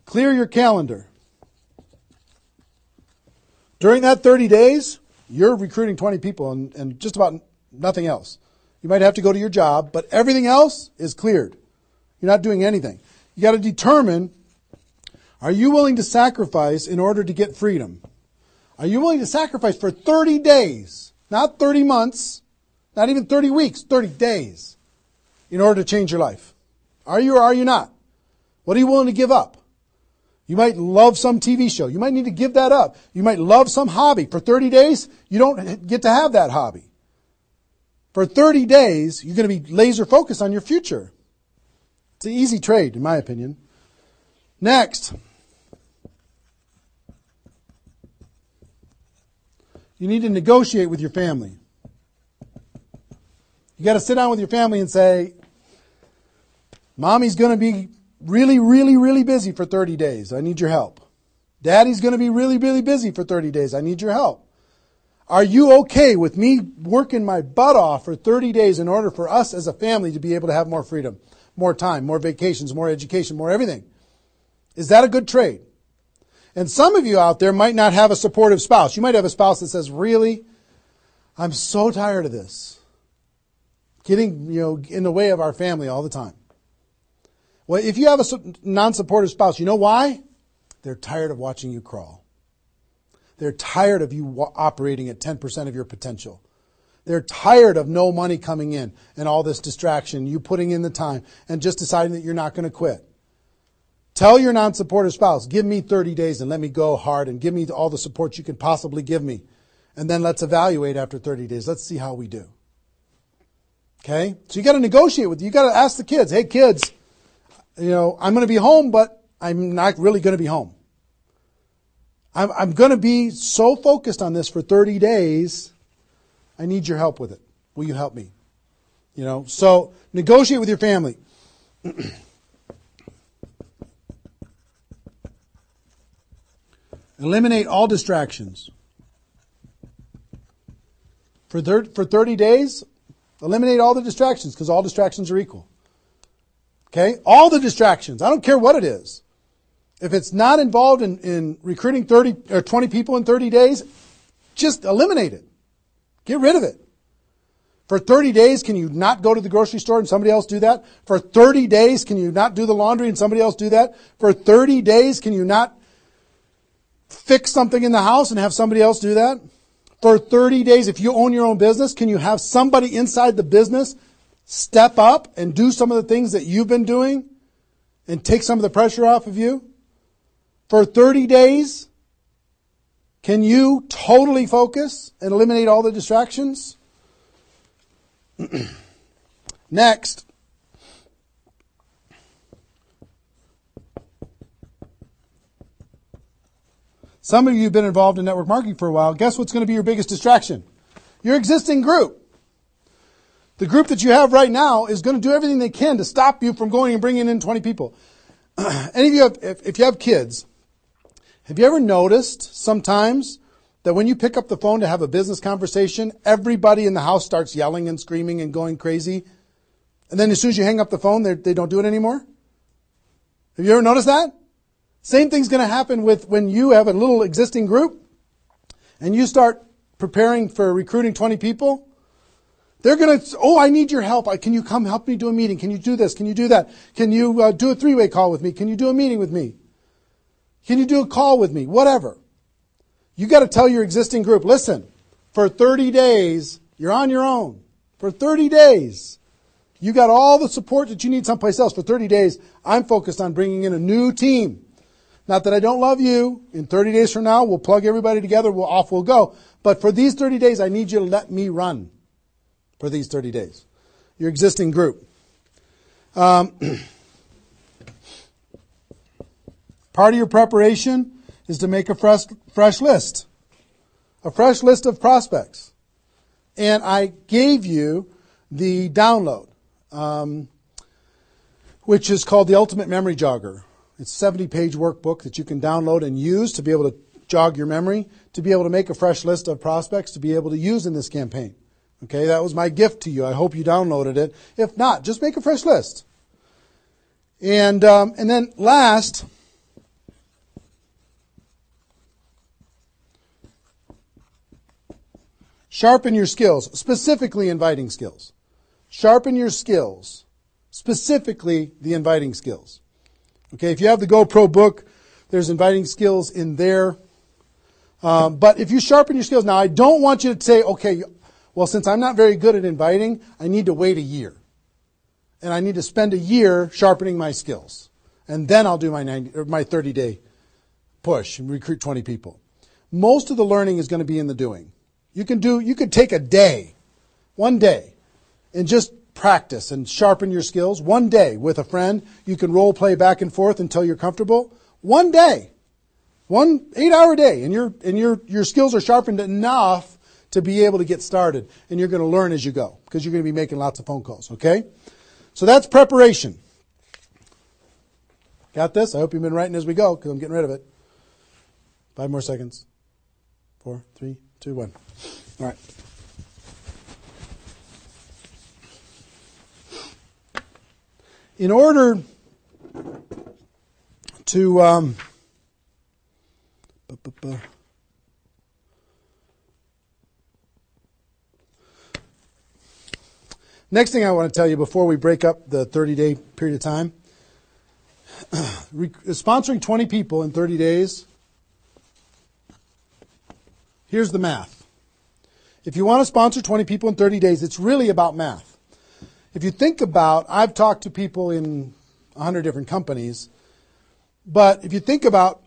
clear your calendar. During that 30 days, you're recruiting 20 people and just about nothing else. You might have to go to your job, but everything else is cleared. You're not doing anything. You got to determine, are you willing to sacrifice in order to get freedom? Are you willing to sacrifice for 30 days, not 30 months, not even 30 weeks, 30 days, in order to change your life? Are you or are you not? What are you willing to give up? You might love some TV show. You might need to give that up. You might love some hobby. For 30 days, you don't get to have that hobby. For 30 days, you're going to be laser focused on your future. It's an easy trade, in my opinion. Next, you need to negotiate with your family. You got to sit down with your family and say, Mommy's going to be really, really, really busy for 30 days. I need your help. Daddy's going to be really, really busy for 30 days. I need your help. Are you okay with me working my butt off for 30 days in order for us as a family to be able to have more freedom, more time, more vacations, more education, more everything? Is that a good trade? And some of you out there might not have a supportive spouse. You might have a spouse that says, really, I'm so tired of this. Getting, in the way of our family all the time. Well, if you have a non-supportive spouse, you know why? They're tired of watching you crawl. They're tired of you operating at 10% of your potential. They're tired of no money coming in and all this distraction, you putting in the time and just deciding that you're not going to quit. Tell your non-supportive spouse, give me 30 days and let me go hard and give me all the support you can possibly give me. And then let's evaluate after 30 days. Let's see how we do. Okay? So you got to negotiate with you. You got to ask the kids, hey kids, I'm going to be home, but I'm not really going to be home. I'm going to be so focused on this for 30 days. I need your help with it. Will you help me? So negotiate with your family. Eliminate all distractions. For 30 days, eliminate all the distractions because all distractions are equal. Okay? All the distractions. I don't care what it is. If it's not involved in recruiting 30 or 20 people in 30 days, just eliminate it. Get rid of it. For 30 days, can you not go to the grocery store and somebody else do that? For 30 days, can you not do the laundry and somebody else do that? For 30 days, can you not fix something in the house and have somebody else do that? For 30 days, if you own your own business, can you have somebody inside the business step up and do some of the things that you've been doing and take some of the pressure off of you? For 30 days, can you totally focus and eliminate all the distractions? Next. Some of you have been involved in network marketing for a while. Guess what's going to be your biggest distraction? Your existing group. The group that you have right now is going to do everything they can to stop you from going and bringing in 20 people. Any of you if you have kids, have you ever noticed sometimes that when you pick up the phone to have a business conversation, everybody in the house starts yelling and screaming and going crazy? And then as soon as you hang up the phone, they don't do it anymore? Have you ever noticed that? Same thing's going to happen with when you have a little existing group and you start preparing for recruiting 20 people. They're going to, I need your help. Can you come help me do a meeting? Can you do this? Can you do that? Can you do a three-way call with me? Can you do a meeting with me? Can you do a call with me? Whatever. You got to tell your existing group, listen, for 30 days, you're on your own. For 30 days, you got all the support that you need someplace else. For 30 days, I'm focused on bringing in a new team. Not that I don't love you. In 30 days from now, we'll plug everybody together. We'll go. But for these 30 days, I need you to let me run for these 30 days. Your existing group. Part of your preparation is to make a fresh list. A fresh list of prospects. And I gave you the download, which is called the Ultimate Memory Jogger. It's a 70-page workbook that you can download and use to be able to jog your memory, to be able to make a fresh list of prospects to be able to use in this campaign. Okay, that was my gift to you. I hope you downloaded it. If not, just make a fresh list. And then last, sharpen your skills, specifically inviting skills. Sharpen your skills, specifically the inviting skills. Okay, if you have the GoPro book, there's inviting skills in there. But if you sharpen your skills, now I don't want you to say, okay, well, since I'm not very good at inviting, I need to wait a year. And I need to spend a year sharpening my skills. And then I'll do my 30-day push and recruit 20 people. Most of the learning is going to be in the doing. You could take a day, one day, and just practice and sharpen your skills. One day with a friend, you can role play back and forth until you're comfortable. One day, 1 8-hour day, and your skills are sharpened enough to be able to get started. And you're going to learn as you go because you're going to be making lots of phone calls. Okay, so that's preparation. Got this? I hope you've been writing as we go because I'm getting rid of it. 5 more seconds. 4, 3, 2, 1. All right. In order to next thing I want to tell you before we break up the 30-day period of time, sponsoring 20 people in 30 days here's the math. If you want to sponsor 20 people in 30 days, it's really about math. If you think about, I've talked to people in 100 different companies, but if you think about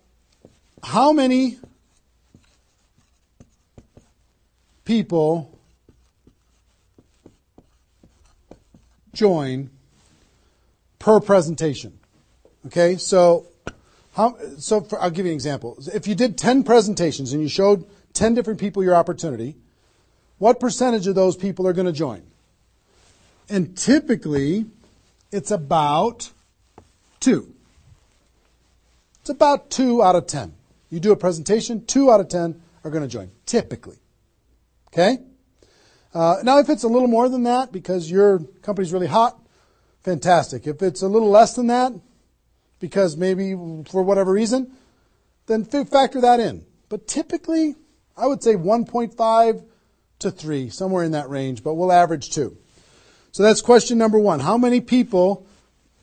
how many people join per presentation. Okay, so I'll give you an example. If you did 10 presentations and you showed 10 different people your opportunity, what percentage of those people are going to join? And typically, it's about 2. It's about 2 out of 10. You do a presentation, 2 out of 10 are going to join, typically. Okay? Now, if it's a little more than that because your company's really hot, fantastic. If it's a little less than that, because maybe for whatever reason, then factor that in. But typically, I would say 1.5 to 3, somewhere in that range, but we'll average 2. So that's question number 1. How many people,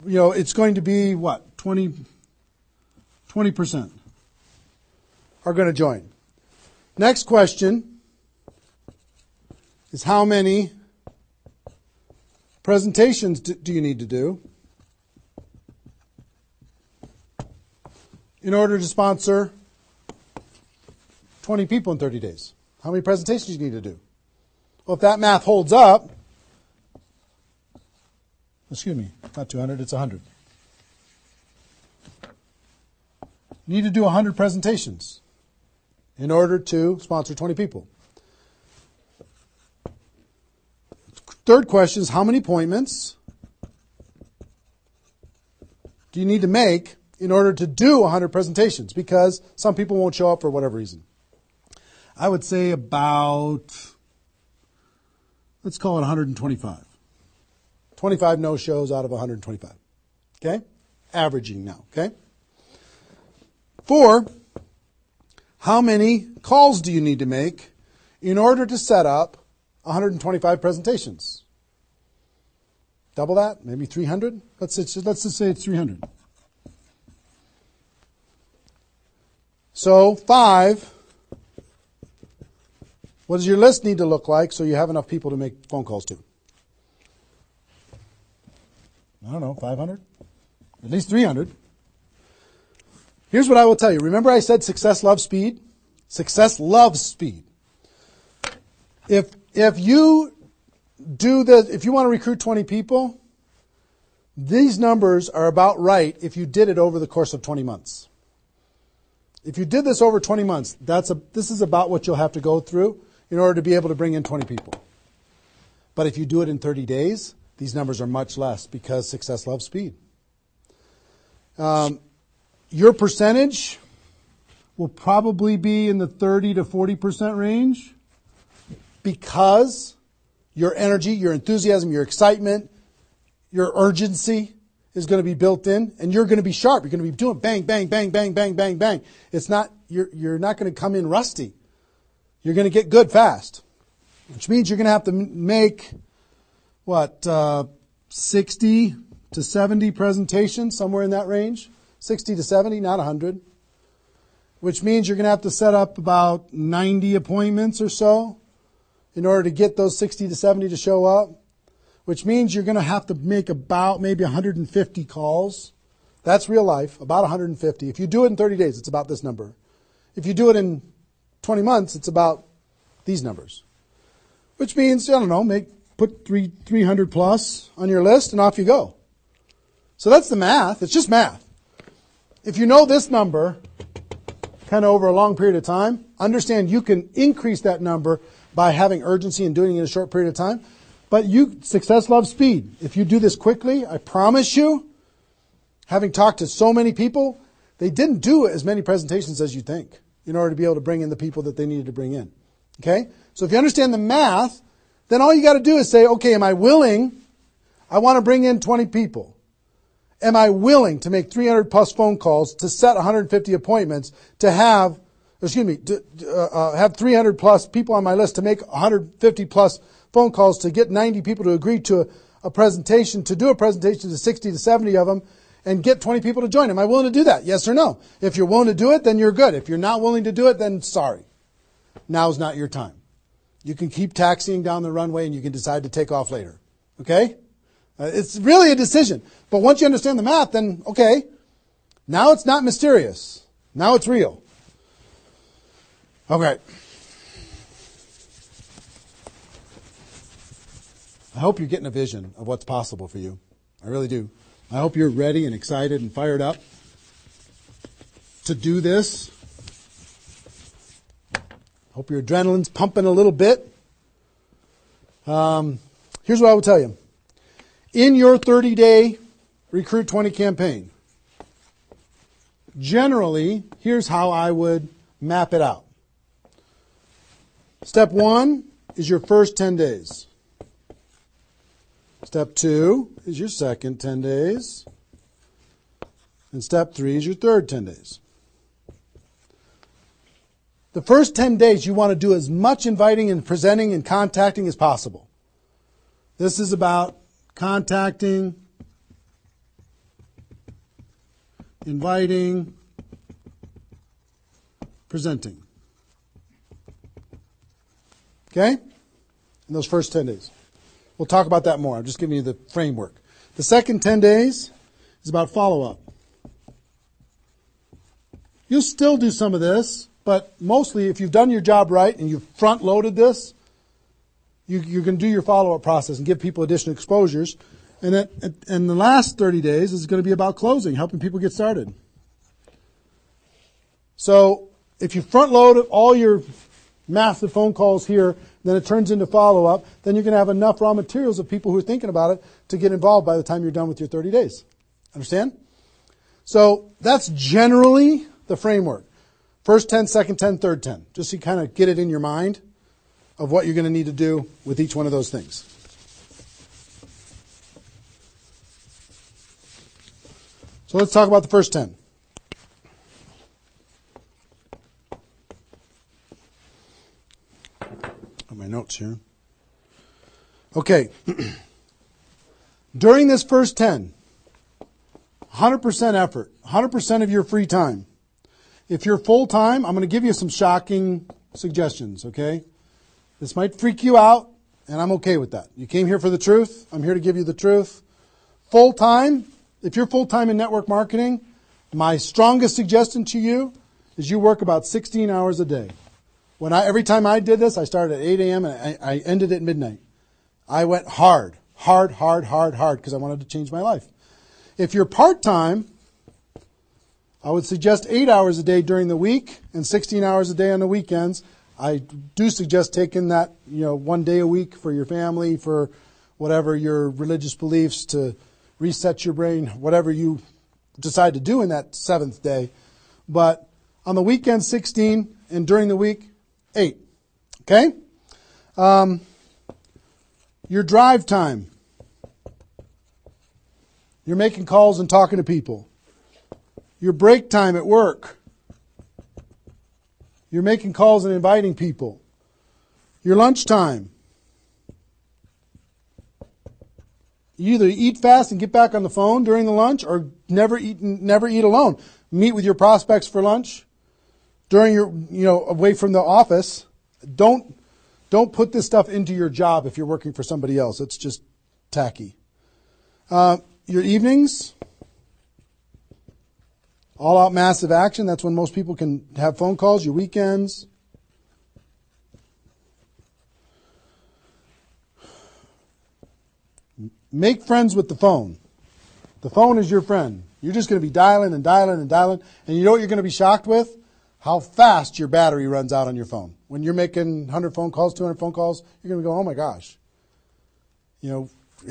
it's going to be what? 20% are going to join. Next question is how many presentations do you need to do in order to sponsor 20 people in 30 days? How many presentations do you need to do? Well, if that math holds up, not 200, it's 100. You need to do 100 presentations in order to sponsor 20 people. Third question is how many appointments do you need to make in order to do 100 presentations? Because some people won't show up for whatever reason. I would say about, let's call it 125. 25 no-shows out of 125. Okay? Averaging now. Okay? 4, how many calls do you need to make in order to set up 125 presentations? Double that? Maybe 300? Let's just say it's 300. So 5, what does your list need to look like so you have enough people to make phone calls to? I don't know, 500? At least 300. Here's what I will tell you. Remember I said success loves speed? Success loves speed. If you want to recruit 20 people, these numbers are about right if you did it over the course of 20 months. If you did this over 20 months, this is about what you'll have to go through in order to be able to bring in 20 people. But if you do it in 30 days, these numbers are much less because success loves speed. Your percentage will probably be in the 30 to 40% range because your energy, your enthusiasm, your excitement, your urgency is going to be built in, and you're going to be sharp. You're going to be doing bang, bang, bang, bang, bang, bang, bang. It's not, you're not going to come in rusty. You're going to get good fast, which means you're going to have to make, 60 to 70 presentations, somewhere in that range. 60 to 70, not 100. Which means you're going to have to set up about 90 appointments or so in order to get those 60 to 70 to show up. Which means you're going to have to make about maybe 150 calls. That's real life, about 150. If you do it in 30 days, it's about this number. If you do it in 20 months, it's about these numbers. Which means, put 300 plus on your list and off you go. So that's the math. It's just math. If you know this number kind of over a long period of time, understand you can increase that number by having urgency and doing it in a short period of time. But success loves speed. If you do this quickly, I promise you, having talked to so many people, they didn't do as many presentations as you think in order to be able to bring in the people that they needed to bring in. Okay? So if you understand the math, then all you got to do is say, okay, am I willing? I want to bring in 20 people. Am I willing to make 300 plus phone calls to set 150 appointments to have 300 plus people on my list to make 150 plus phone calls to get 90 people to agree to a presentation, to do a presentation to 60 to 70 of them and get 20 people to join. Am I willing to do that? Yes or no? If you're willing to do it, then you're good. If you're not willing to do it, then sorry. now's not your time. You can keep taxiing down the runway and you can decide to take off later. Okay? It's really a decision. But once you understand the math, then okay, now it's not mysterious. Now it's real. Okay. I hope you're getting a vision of what's possible for you. I really do. I hope you're ready and excited and fired up to do this. Hope your adrenaline's pumping a little bit. Here's what I will tell you. In your 30-day Recruit 20 campaign, generally, here's how I would map it out. Step 1 is your first 10 days. Step 2 is your second 10 days. And step 3 is your third 10 days. The first 10 days, you want to do as much inviting and presenting and contacting as possible. This is about contacting, inviting, presenting. Okay? In those first 10 days. We'll talk about that more. I'm just giving you the framework. The second 10 days is about follow-up. You'll still do some of this, but mostly if you've done your job right and you've front-loaded this, you can do your follow-up process and give people additional exposures. And the last 30 days is going to be about closing, helping people get started. So if you front-load all your massive phone calls here, then it turns into follow-up, then you're going to have enough raw materials of people who are thinking about it to get involved by the time you're done with your 30 days. Understand? So that's generally the framework. First 10, second 10, third 10. Just so you kind of get it in your mind of what you're going to need to do with each one of those things. So let's talk about the first 10. Got my notes here. Okay. During this first 10, 100% effort, 100% of your free time. If you're full-time, I'm going to give you some shocking suggestions, okay? This might freak you out, and I'm okay with that. You came here for the truth. I'm here to give you the truth. Full-time, if you're full-time in network marketing, my strongest suggestion to you is you work about 16 hours a day. Every time I did this, I started at 8 a.m. and I ended at midnight. I went hard, because I wanted to change my life. If you're part-time, I would suggest 8 hours a day during the week and 16 hours a day on the weekends. I do suggest taking that, 1 day a week for your family, for whatever your religious beliefs, to reset your brain, whatever you decide to do in that seventh day. But on the weekend, 16, and during the week, 8. Okay? Your drive time. You're making calls and talking to people. Your break time at work. You're making calls and inviting people. Your lunchtime. You either eat fast and get back on the phone during the lunch, or never eat alone. Meet with your prospects for lunch during your, away from the office. Don't put this stuff into your job if you're working for somebody else. It's just tacky. Your evenings, all out massive action. That's when most people can have phone calls. Your weekends. Make friends with the phone. The phone is your friend. You're just going to be dialing and dialing and dialing. And you know what you're going to be shocked with? How fast your battery runs out on your phone. When you're making 100 phone calls, 200 phone calls, you're going to go, oh my gosh.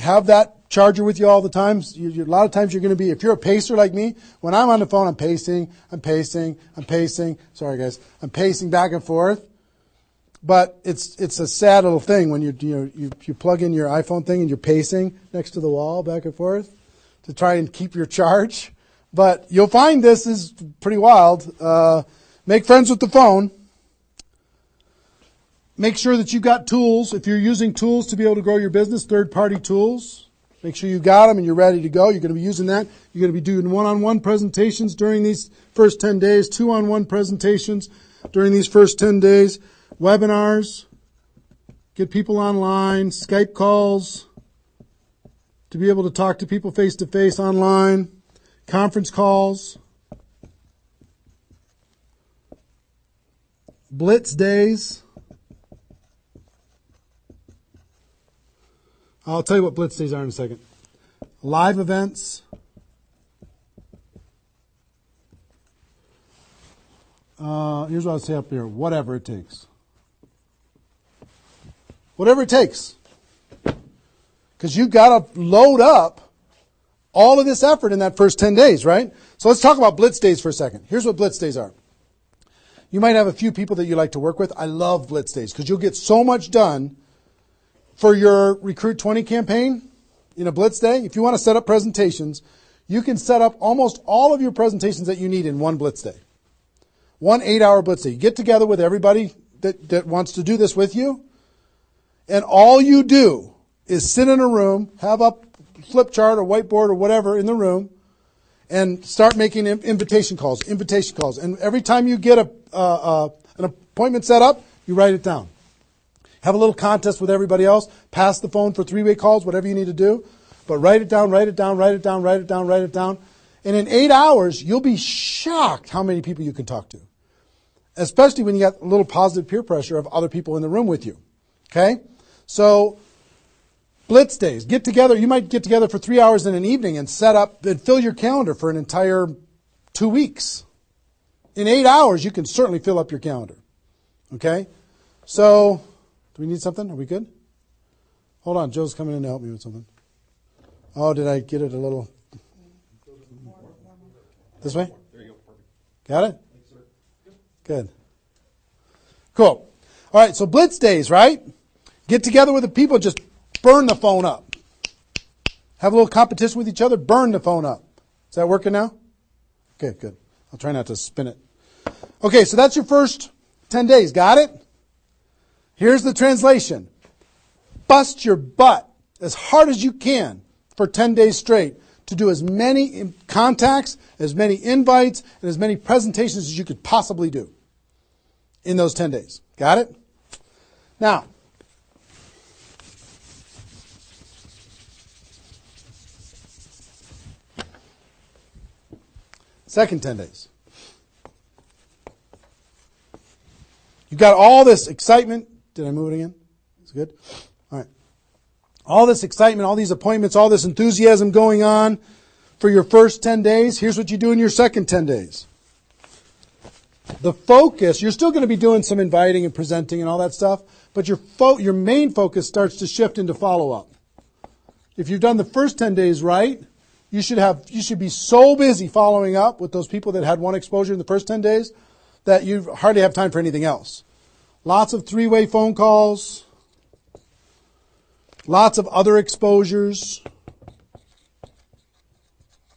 Have that charger with you all the time. A lot of times you're going to be, if you're a pacer like me, when I'm on the phone, I'm pacing. Sorry guys. I'm pacing back and forth. But it's a sad little thing when you plug in your iPhone thing and you're pacing next to the wall back and forth to try and keep your charge. But you'll find this is pretty wild. Make friends with the phone. Make sure that you've got tools. If you're using tools to be able to grow your business, third-party tools, make sure you got them and you're ready to go. You're going to be using that. You're going to be doing one-on-one presentations during these first 10 days, two-on-one presentations during these first 10 days. webinars, get people online, Skype calls, to be able to talk to people face-to-face online, conference calls, blitz days. I'll tell you what blitz days are in a second. Live events. Here's what I'll say up here. Whatever it takes. Whatever it takes. Because you've got to load up all of this effort in that first 10 days, right? So let's talk about blitz days for a second. Here's what blitz days are. You might have a few people that you like to work with. I love blitz days because you'll get so much done for your Recruit 20 campaign in a blitz day. If you want to set up presentations, you can set up almost all of your presentations that you need in one blitz day. 1 8-hour blitz day. You get together with everybody that wants to do this with you, and all you do is sit in a room, have a flip chart or whiteboard or whatever in the room, and start making invitation calls. And every time you get an appointment set up, you write it down. Have a little contest with everybody else. Pass the phone for 3-way calls, whatever you need to do. But write it down. And in 8 hours, you'll be shocked how many people you can talk to. Especially when you got a little positive peer pressure of other people in the room with you. Okay? So, blitz days. Get together. You might get together for 3 hours in an evening and set up and fill your calendar for an entire 2 weeks. In 8 hours, you can certainly fill up your calendar. Okay? So, do we need something? Are we good? Hold on. Joe's coming in to help me with something. Oh, did I get it a little... This way? There you go. Perfect. Got it? Thanks, sir. Good. Cool. All right, so blitz days, right? Get together with the people, just burn the phone up. Have a little competition with each other, burn the phone up. Is that working now? Okay, good. I'll try not to spin it. Okay, so that's your first 10 days. Got it? Here's the translation. Bust your butt as hard as you can for 10 days straight to do as many contacts, as many invites, and as many presentations as you could possibly do in those 10 days. Got it? Now, second 10 days. You've got all this excitement. Did I move it again? It's good? All right. All this excitement, all these appointments, all this enthusiasm going on for your first 10 days. Here's what you do in your second 10 days. The focus, you're still going to be doing some inviting and presenting and all that stuff, but your main focus starts to shift into follow-up. If you've done the first 10 days right, you should be so busy following up with those people that had one exposure in the first 10 days that you hardly have time for anything else. Lots of 3-way phone calls. Lots of other exposures.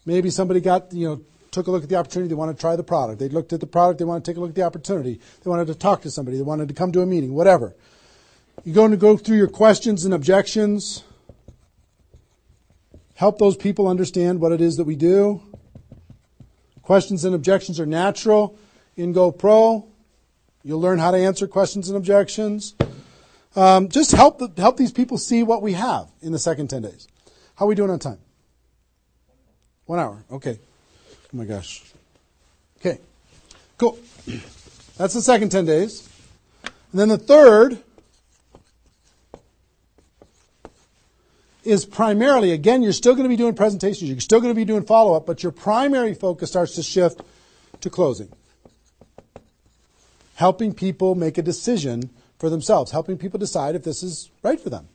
Maybe somebody took a look at the opportunity. They want to try the product. They looked at the product. They want to take a look at the opportunity. They wanted to talk to somebody. They wanted to come to a meeting, whatever. You're going to go through your questions and objections. Help those people understand what it is that we do. Questions and objections are natural in GoPro. You'll learn how to answer questions and objections. Just help these people see what we have in the second 10 days. How are we doing on time? 1 hour. Okay. Oh my gosh. Okay. Cool. That's the second 10 days. And then the third is primarily, again, you're still going to be doing presentations. You're still going to be doing follow-up, but your primary focus starts to shift to closing. Helping people make a decision for themselves, helping people decide if this is right for them.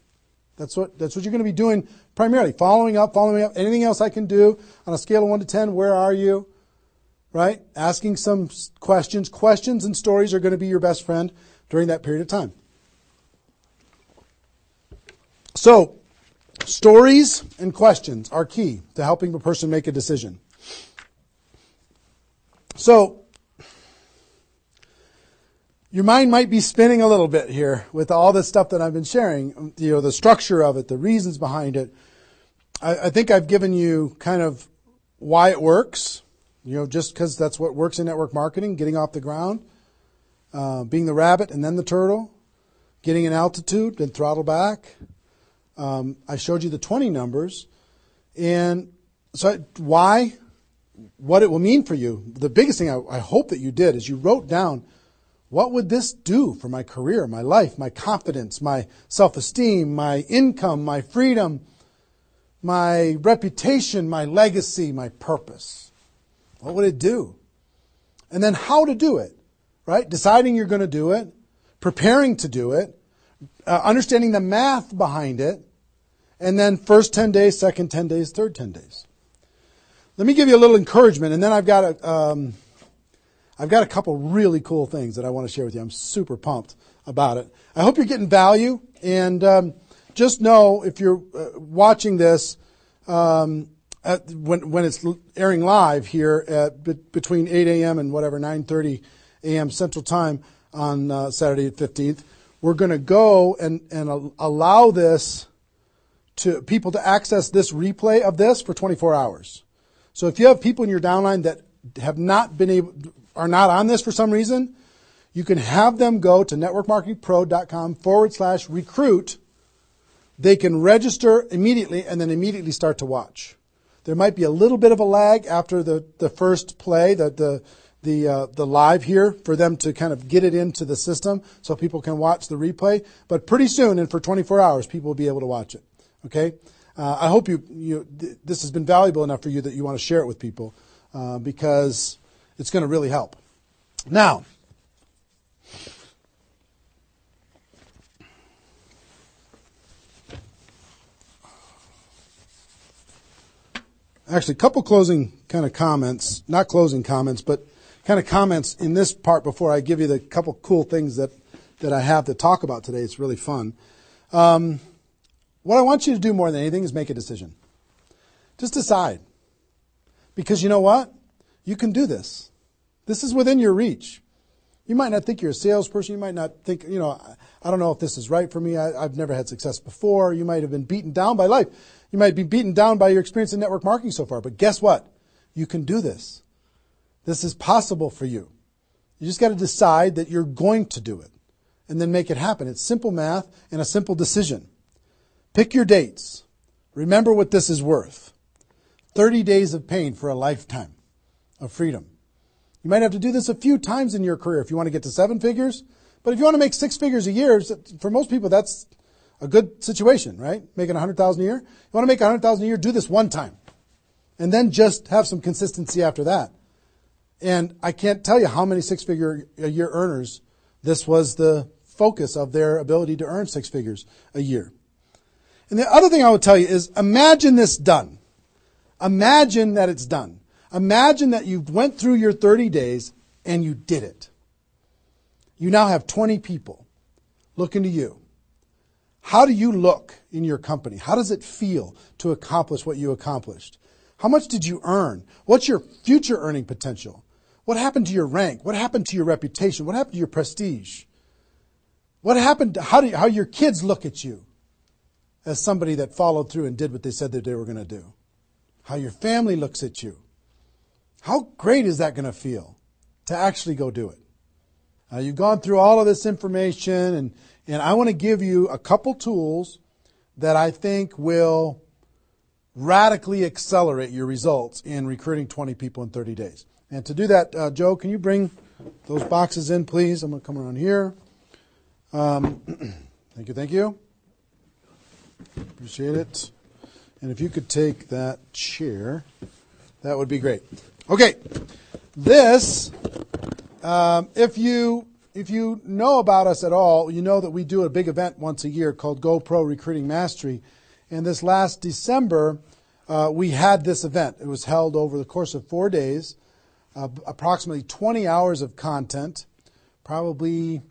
That's what you're going to be doing primarily. Following up. Anything else I can do on a scale of 1 to 10, where are you? Right? Asking some questions. Questions and stories are going to be your best friend during that period of time. So, stories and questions are key to helping a person make a decision. So, your mind might be spinning a little bit here with all this stuff that I've been sharing, the structure of it, the reasons behind it. I think I've given you kind of why it works, just because that's what works in network marketing, getting off the ground. being the rabbit and then the turtle, getting an altitude, then throttle back. I showed you the 20 numbers. And so why? What it will mean for you. The biggest thing I hope that you did is you wrote down, what would this do for my career, my life, my confidence, my self-esteem, my income, my freedom, my reputation, my legacy, my purpose? What would it do? And then how to do it, right? Deciding you're going to do it, preparing to do it, understanding the math behind it, and then first 10 days, second 10 days, third 10 days. Let me give you a little encouragement, and then I've got a couple really cool things that I want to share with you. I'm super pumped about it. I hope you're getting value, and just know if you're watching this when it's airing live here at between 8 a.m. and whatever 9:30 a.m. Central Time on Saturday the 15th, we're going to go and allow this to people to access this replay of this for 24 hours. So if you have people in your downline that have not been able, are not on this for some reason, you can have them go to networkmarketingpro.com/recruit. They can register immediately and then immediately start to watch. There might be a little bit of a lag after the first play, the live here, for them to kind of get it into the system so people can watch the replay. But pretty soon, and for 24 hours, people will be able to watch it. Okay? I hope this has been valuable enough for you that you want to share it with people because it's going to really help. Now, actually, a couple closing kind of comments, not closing comments, but kind of comments in this part before I give you the couple cool things that I have to talk about today. It's really fun. What I want you to do more than anything is make a decision. Just decide. Because you know what? You can do this. This is within your reach. You might not think you're a salesperson. You might not think, I don't know if this is right for me. I've never had success before. You might have been beaten down by life. You might be beaten down by your experience in network marketing so far. But guess what? You can do this. This is possible for you. You just got to decide that you're going to do it and then make it happen. It's simple math and a simple decision. Pick your dates. Remember what this is worth. 30 days of pain for a lifetime of freedom. You might have to do this a few times in your career if you want to get to 7 figures. But if you want to make 6 figures a year, for most people, that's a good situation, right? Making $100,000 a year. You want to make $100,000 a year, do this one time. And then just have some consistency after that. And I can't tell you how many 6-figure a year earners this was the focus of their ability to earn 6 figures a year. And the other thing I would tell you is imagine this done. Imagine that it's done. Imagine that you went through your 30 days and you did it. You now have 20 people looking to you. How do you look in your company? How does it feel to accomplish what you accomplished? How much did you earn? What's your future earning potential? What happened to your rank? What happened to your reputation? What happened to your prestige? What happened? How your kids look at you as somebody that followed through and did what they said that they were going to do? How your family looks at you? How great is that going to feel to actually go do it? You've gone through all of this information, and I want to give you a couple tools that I think will radically accelerate your results in recruiting 20 people in 30 days. And to do that, Joe, can you bring those boxes in, please? I'm going to come around here. Thank you. Appreciate it. And if you could take that chair, that would be great. Okay, this, if you know about us at all, you know that we do a big event once a year called GoPro Recruiting Mastery. And this last December, we had this event. It was held over the course of 4 days, approximately 20 hours of content. Probably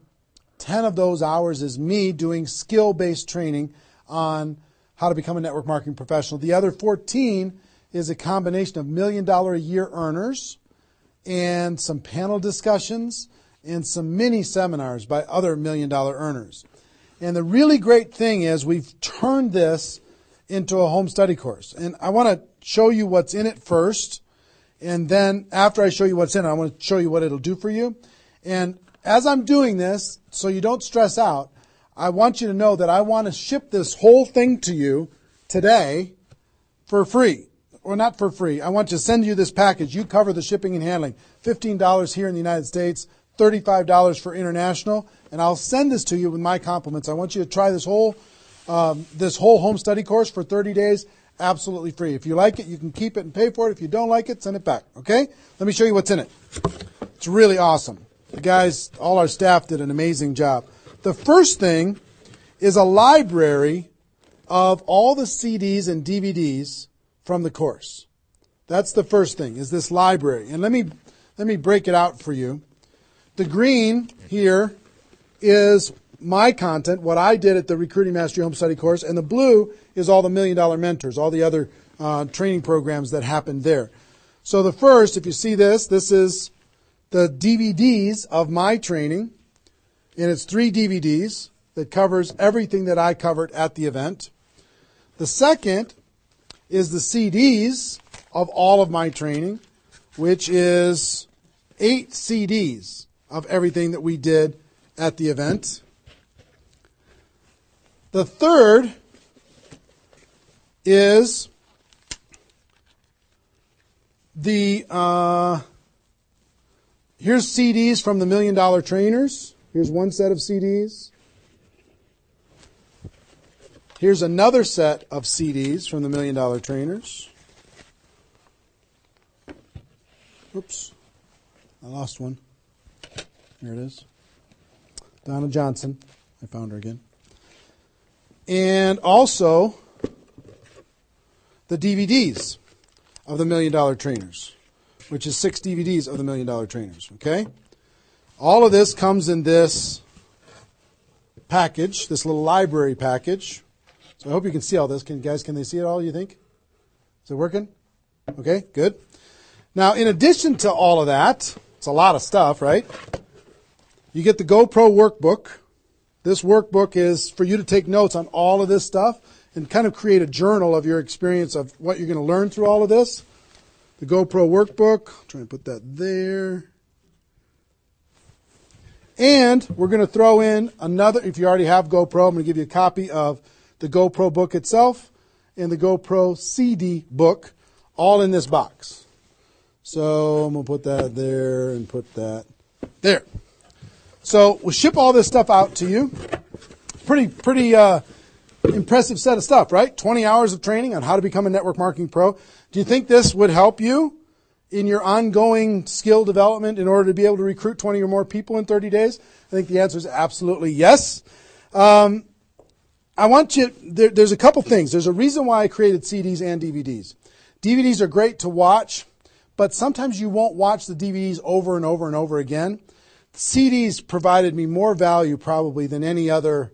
10 of those hours is me doing skill-based training on how to become a network marketing professional. The other 14 is a combination of $1 million a year earners and some panel discussions and some mini seminars by other $1 million earners. And the really great thing is we've turned this into a home study course. And I want to show you what's in it first. And then after I show you what's in it, I want to show you what it'll do for you. And as I'm doing this, so you don't stress out, I want you to know that I want to ship this whole thing to you today for free. Or not for free. I want to send you this package. You cover the shipping and handling. $15 here in the United States, $35 for international, and I'll send this to you with my compliments. I want you to try this whole home study course for 30 days, absolutely free. If you like it, you can keep it and pay for it. If you don't like it, send it back. Okay? Let me show you what's in it. It's really awesome. The guys, all our staff did an amazing job. The first thing is a library of all the CDs and DVDs from the course. That's the first thing, is this library. And let me break it out for you. The green here is my content, what I did at the Recruiting Mastery Home Study course, and the blue is all the $1 Million Mentors, all the other training programs that happened there. So the first, if you see this is the DVDs of my training, and it's 3 DVDs that covers everything that I covered at the event. The second is the CDs of all of my training, which is 8 CDs of everything that we did at the event. The third is here's CDs from the $1 Million Trainers. Here's one set of CDs. Here's another set of CDs from the $1 Million Trainers. Oops, I lost one. Here it is. Donna Johnson. I found her again. And also the DVDs of the $1 Million Trainers, which is 6 DVDs of the $1 Million Trainers. Okay? All of this comes in this package, this little library package. So I hope you can see all this. Can they see it all, you think? Is it working? Okay, good. Now, in addition to all of that, it's a lot of stuff, right? You get the GoPro workbook. This workbook is for you to take notes on all of this stuff and kind of create a journal of your experience of what you're going to learn through all of this. The GoPro workbook. I'll try and put that there. And we're going to throw in another, if you already have GoPro, I'm going to give you a copy of the GoPro book itself and the GoPro CD book, all in this box. So I'm going to put that there and put that there. So we'll ship all this stuff out to you. Pretty impressive set of stuff, right? 20 hours of training on how to become a network marketing pro. Do you think this would help you in your ongoing skill development in order to be able to recruit 20 or more people in 30 days? I think the answer is absolutely yes. I want you, there's a couple things. There's a reason why I created CDs and DVDs. DVDs are great to watch, but sometimes you won't watch the DVDs over and over and over again. CDs provided me more value probably than any other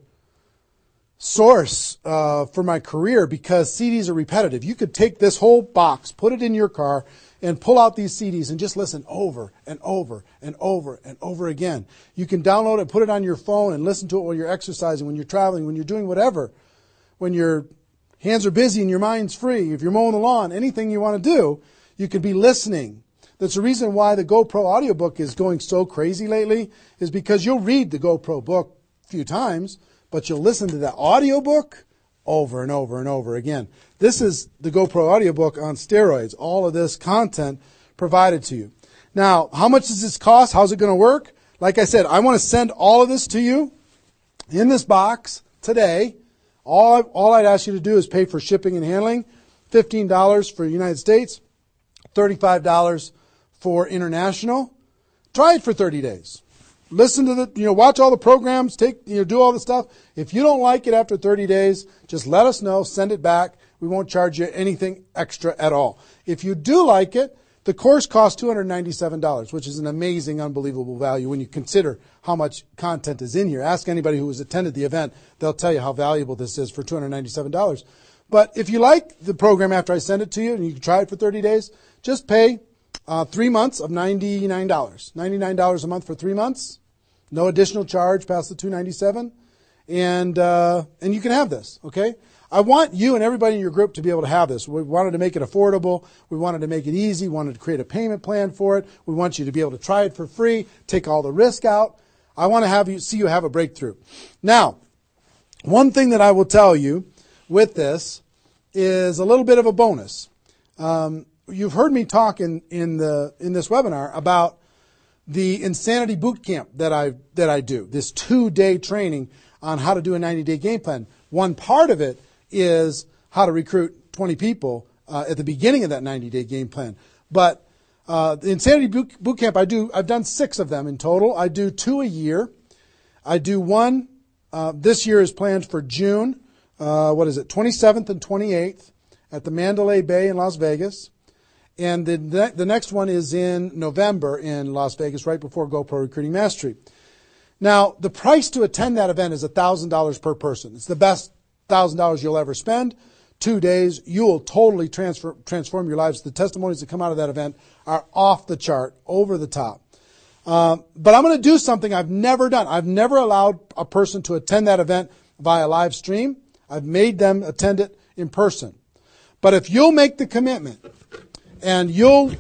source for my career because CDs are repetitive. You could take this whole box, put it in your car, and pull out these CDs and just listen over and over and over and over again. You can download it, put it on your phone, and listen to it while you're exercising, when you're traveling, when you're doing whatever. When your hands are busy and your mind's free, if you're mowing the lawn, anything you want to do, you could be listening. That's the reason why the GoPro audiobook is going so crazy lately, is because you'll read the GoPro book a few times, but you'll listen to the audiobook over and over and over again. This is the GoPro audiobook on steroids. All of this content provided to you. Now, how much does this cost? How's it going to work? Like I said, I want to send all of this to you in this box today. All I'd ask you to do is pay for shipping and handling, $15 for the United States, $35 for international. Try it for 30 days. Listen to watch all the programs, do all the stuff. If you don't like it after 30 days, just let us know, send it back. We won't charge you anything extra at all. If you do like it, the course costs $297, which is an amazing, unbelievable value when you consider how much content is in here. Ask anybody who has attended the event. They'll tell you how valuable this is for $297. But if you like the program after I send it to you and you can try it for 30 days, just pay 3 months of $99. $99 a month for 3 months. No additional charge past the $297. And you can have this, okay? I want you and everybody in your group to be able to have this. We wanted to make it affordable. We wanted to make it easy. We wanted to create a payment plan for it. We want you to be able to try it for free, take all the risk out. I want to see you have a breakthrough. Now, one thing that I will tell you with this is a little bit of a bonus. You've heard me talk in this webinar about the Insanity Boot Camp that I do, this 2-day training on how to do a 90-day game plan. One part of it is how to recruit 20 people at the beginning of that 90-day game plan. But the Insanity Boot Camp, I've done 6 of them in total. I do 2 a year. I do one, this year is planned for June, 27th and 28th at the Mandalay Bay in Las Vegas. And the next one is in November in Las Vegas, right before GoPro Recruiting Mastery. Now, the price to attend that event is $1,000 per person. It's the best $1,000 you'll ever spend. 2 days, you will totally transform your lives. The testimonies that come out of that event are off the chart, over the top. But I'm going to do something I've never done. I've never allowed a person to attend that event via live stream. I've made them attend it in person. But if you'll make the commitment and you'll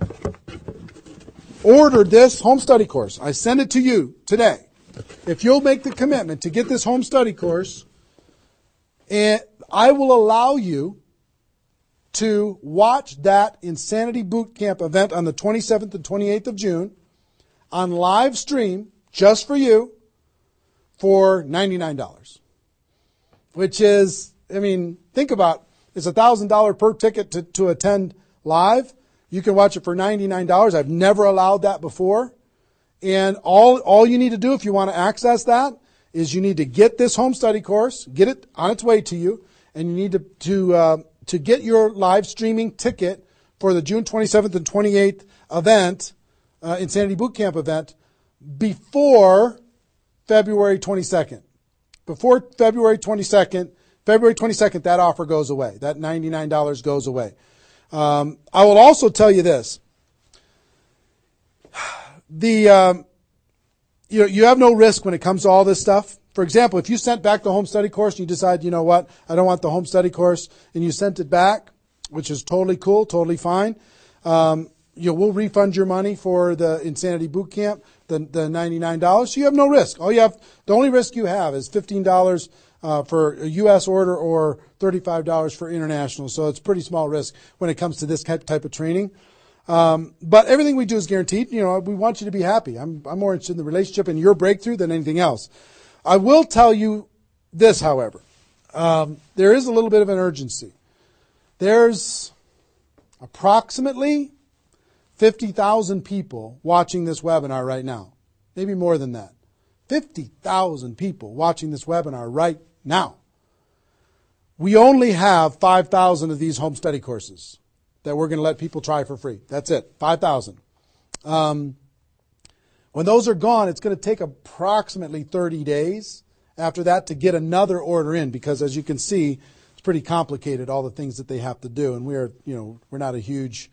order this home study course, I send it to you today. If you'll make the commitment to get this home study course, and I will allow you to watch that Insanity Boot Camp event on the 27th and 28th of June on live stream just for you for $99. Which is, think about, it's $1,000 per ticket to attend live. You can watch it for $99. I've never allowed that before. And all you need to do if you want to access that is you need to get this home study course, get it on its way to you, and you need to get your live streaming ticket for the June 27th and 28th event, Insanity Boot Camp event, before February 22nd. Before February 22nd, that offer goes away. That $99 goes away. I will also tell you this. You have no risk when it comes to all this stuff. For example, if you sent back the home study course and you decide, you know what, I don't want the home study course, and you sent it back, which is totally cool, totally fine. We'll refund your money for the Insanity Boot Camp, the $99. So you have no risk. The only risk you have is $15 for a U.S. order or $35 for international. So it's pretty small risk when it comes to this type of training. But everything we do is guaranteed. We want you to be happy. I'm more interested in the relationship and your breakthrough than anything else. I will tell you this, however. There is a little bit of an urgency. There's approximately 50,000 people watching this webinar right now. Maybe more than that. 50,000 people watching this webinar right now. We only have 5,000 of these home study courses that we're going to let people try for free. That's it, 5,000. When those are gone, it's going to take approximately 30 days after that to get another order in, because as you can see, it's pretty complicated, all the things that they have to do. And we're not a huge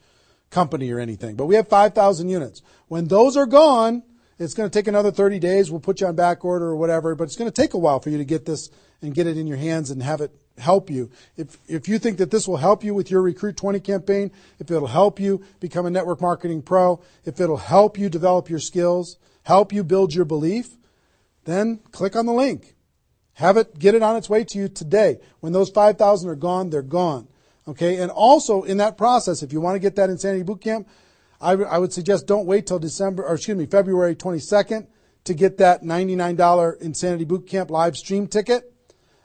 company or anything, but we have 5,000 units. When those are gone, it's going to take another 30 days. We'll put you on back order or whatever, but it's going to take a while for you to get this and get it in your hands and have it help you. If you think that this will help you with your Recruit 20 campaign, if it'll help you become a network marketing pro, if it'll help you develop your skills, help you build your belief, then click on the link. Get it on its way to you today. When those 5,000 are gone, they're gone. Okay. And also in that process, if you want to get that Insanity Boot Camp, I would suggest don't wait till February 22nd to get that $99 Insanity Boot Camp live stream ticket.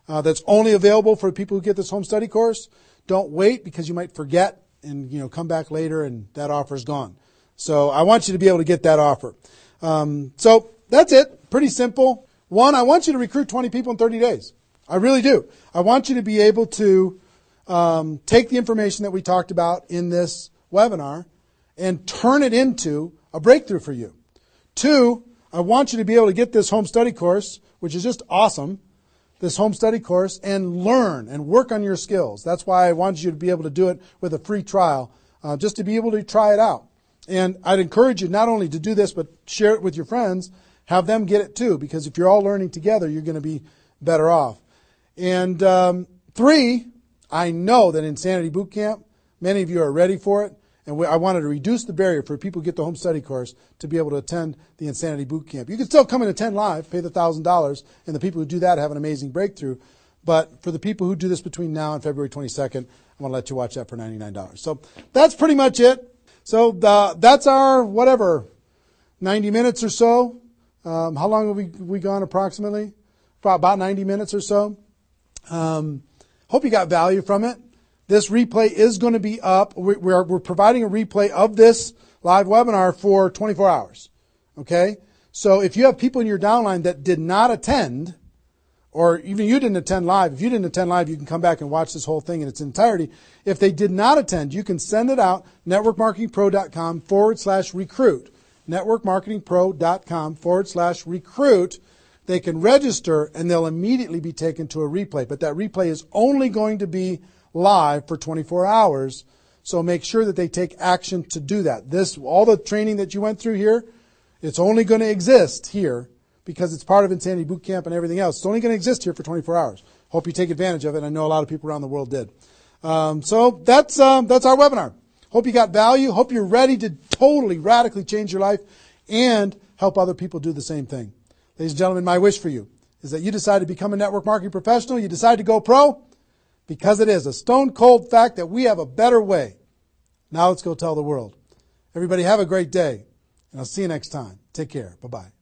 That's only available for people who get this home study course. Don't wait, because you might forget and come back later and that offer's gone. So I want you to be able to get that offer. So that's it. Pretty simple. One, I want you to recruit 20 people in 30 days. I really do. I want you to be able to take the information that we talked about in this webinar and turn it into a breakthrough for you. Two, I want you to be able to get this home study course, which is just awesome, this home study course, and learn and work on your skills. That's why I want you to be able to do it with a free trial, just to be able to try it out. And I'd encourage you not only to do this, but share it with your friends, have them get it too, because if you're all learning together, you're going to be better off. And three, I know that Insanity Boot Camp, many of you are ready for it, And I wanted to reduce the barrier for people who get the home study course to be able to attend the Insanity Boot Camp. You can still come and attend live, pay the $1,000, and the people who do that have an amazing breakthrough. But for the people who do this between now and February 22nd, I want to let you watch that for $99. So that's pretty much it. So that's our, 90 minutes or so. How long have we gone approximately? About 90 minutes or so. Hope you got value from it. This replay is going to be up. We're providing a replay of this live webinar for 24 hours. Okay? So if you have people in your downline that did not attend, or even you didn't attend live, if you didn't attend live, you can come back and watch this whole thing in its entirety. If they did not attend, you can send it out, networkmarketingpro.com/recruit. networkmarketingpro.com/recruit. They can register and they'll immediately be taken to a replay. But that replay is only going to be live for 24 hours. So make sure that they take action to do that. All the training that you went through here, it's only going to exist here because it's part of Insanity Boot Camp and everything else. It's only going to exist here for 24 hours. Hope you take advantage of it. I know a lot of people around the world did. So that's our webinar. Hope you got value. Hope you're ready to totally, radically change your life and help other people do the same thing. Ladies and gentlemen, my wish for you is that you decide to become a network marketing professional. You decide to go pro because it is a stone cold fact that we have a better way. Now let's go tell the world. Everybody have a great day, and I'll see you next time. Take care. Bye-bye.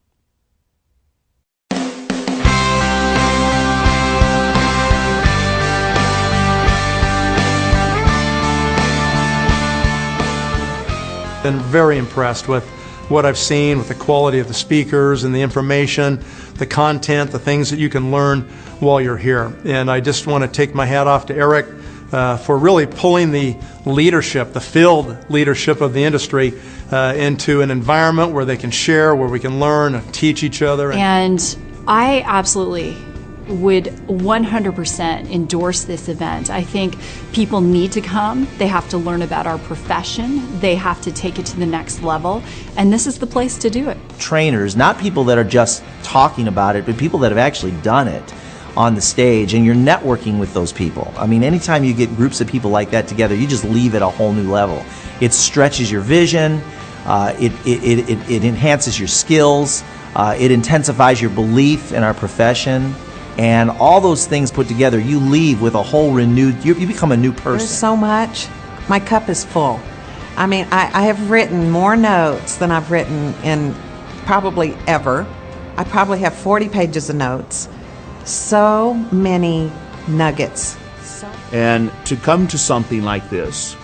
Been very impressed with what I've seen, with the quality of the speakers and the information, the content, the things that you can learn while you're here. And I just want to take my hat off to Eric for really pulling the leadership, the field leadership of the industry into an environment where they can share, where we can learn and teach each other. And I absolutely would 100% endorse this event. I think people need to come. They have to learn about our profession. They have to take it to the next level. And this is the place to do it. Trainers, not people that are just talking about it, but people that have actually done it on the stage, and you're networking with those people. I mean, anytime you get groups of people like that together, you just leave at a whole new level. It stretches your vision, it enhances your skills, it intensifies your belief in our profession. And all those things put together, you leave with a whole renewed, you become a new person. There's so much. My cup is full. I mean, I have written more notes than I've written in probably ever. I probably have 40 pages of notes. So many nuggets. And to come to something like this,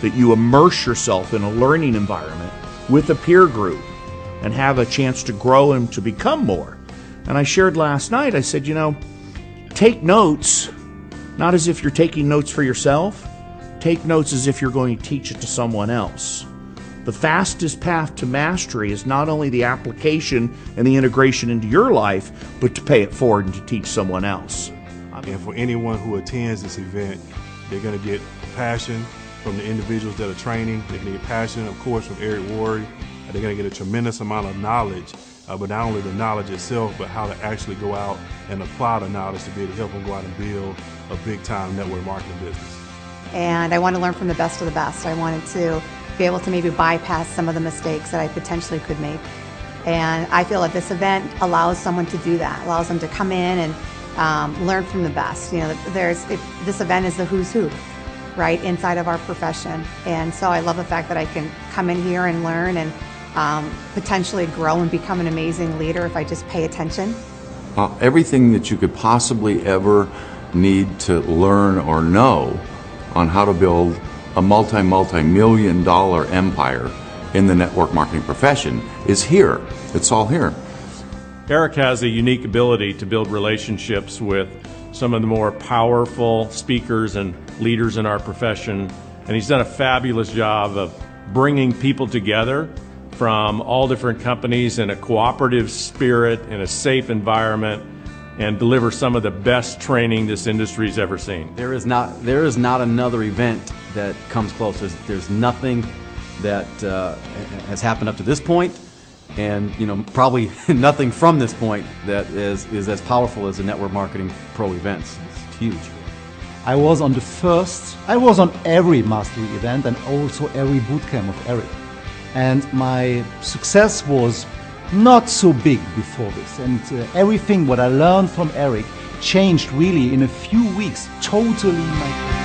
that you immerse yourself in a learning environment with a peer group and have a chance to grow and to become more. And I shared last night, I said, take notes, not as if you're taking notes for yourself. Take notes as if you're going to teach it to someone else. The fastest path to mastery is not only the application and the integration into your life, but to pay it forward and to teach someone else. And for anyone who attends this event, they're going to get passion from the individuals that are training. They're going to get passion, of course, from Eric Worre. They're going to get a tremendous amount of knowledge. But not only the knowledge itself, but how to actually go out and apply the knowledge to be able to help them go out and build a big-time network marketing business. And I want to learn from the best of the best. I wanted to be able to maybe bypass some of the mistakes that I potentially could make. And I feel that this event allows someone to do that, allows them to come in and learn from the best. This event is the who's who, right, inside of our profession. And so I love the fact that I can come in here and learn and potentially grow and become an amazing leader if I just pay attention. Everything that you could possibly ever need to learn or know on how to build a multi-million dollar empire in the network marketing profession is here. It's all here. Eric has a unique ability to build relationships with some of the more powerful speakers and leaders in our profession, and he's done a fabulous job of bringing people together from all different companies in a cooperative spirit, in a safe environment, and deliver some of the best training this industry's ever seen. There is not another event that comes close. There's nothing that has happened up to this point, and probably nothing from this point that is as powerful as the Network Marketing Pro events. It's huge. I was on every mastery event and also every bootcamp of Eric. And my success was not so big before this. And everything what I learned from Eric changed really in a few weeks, totally my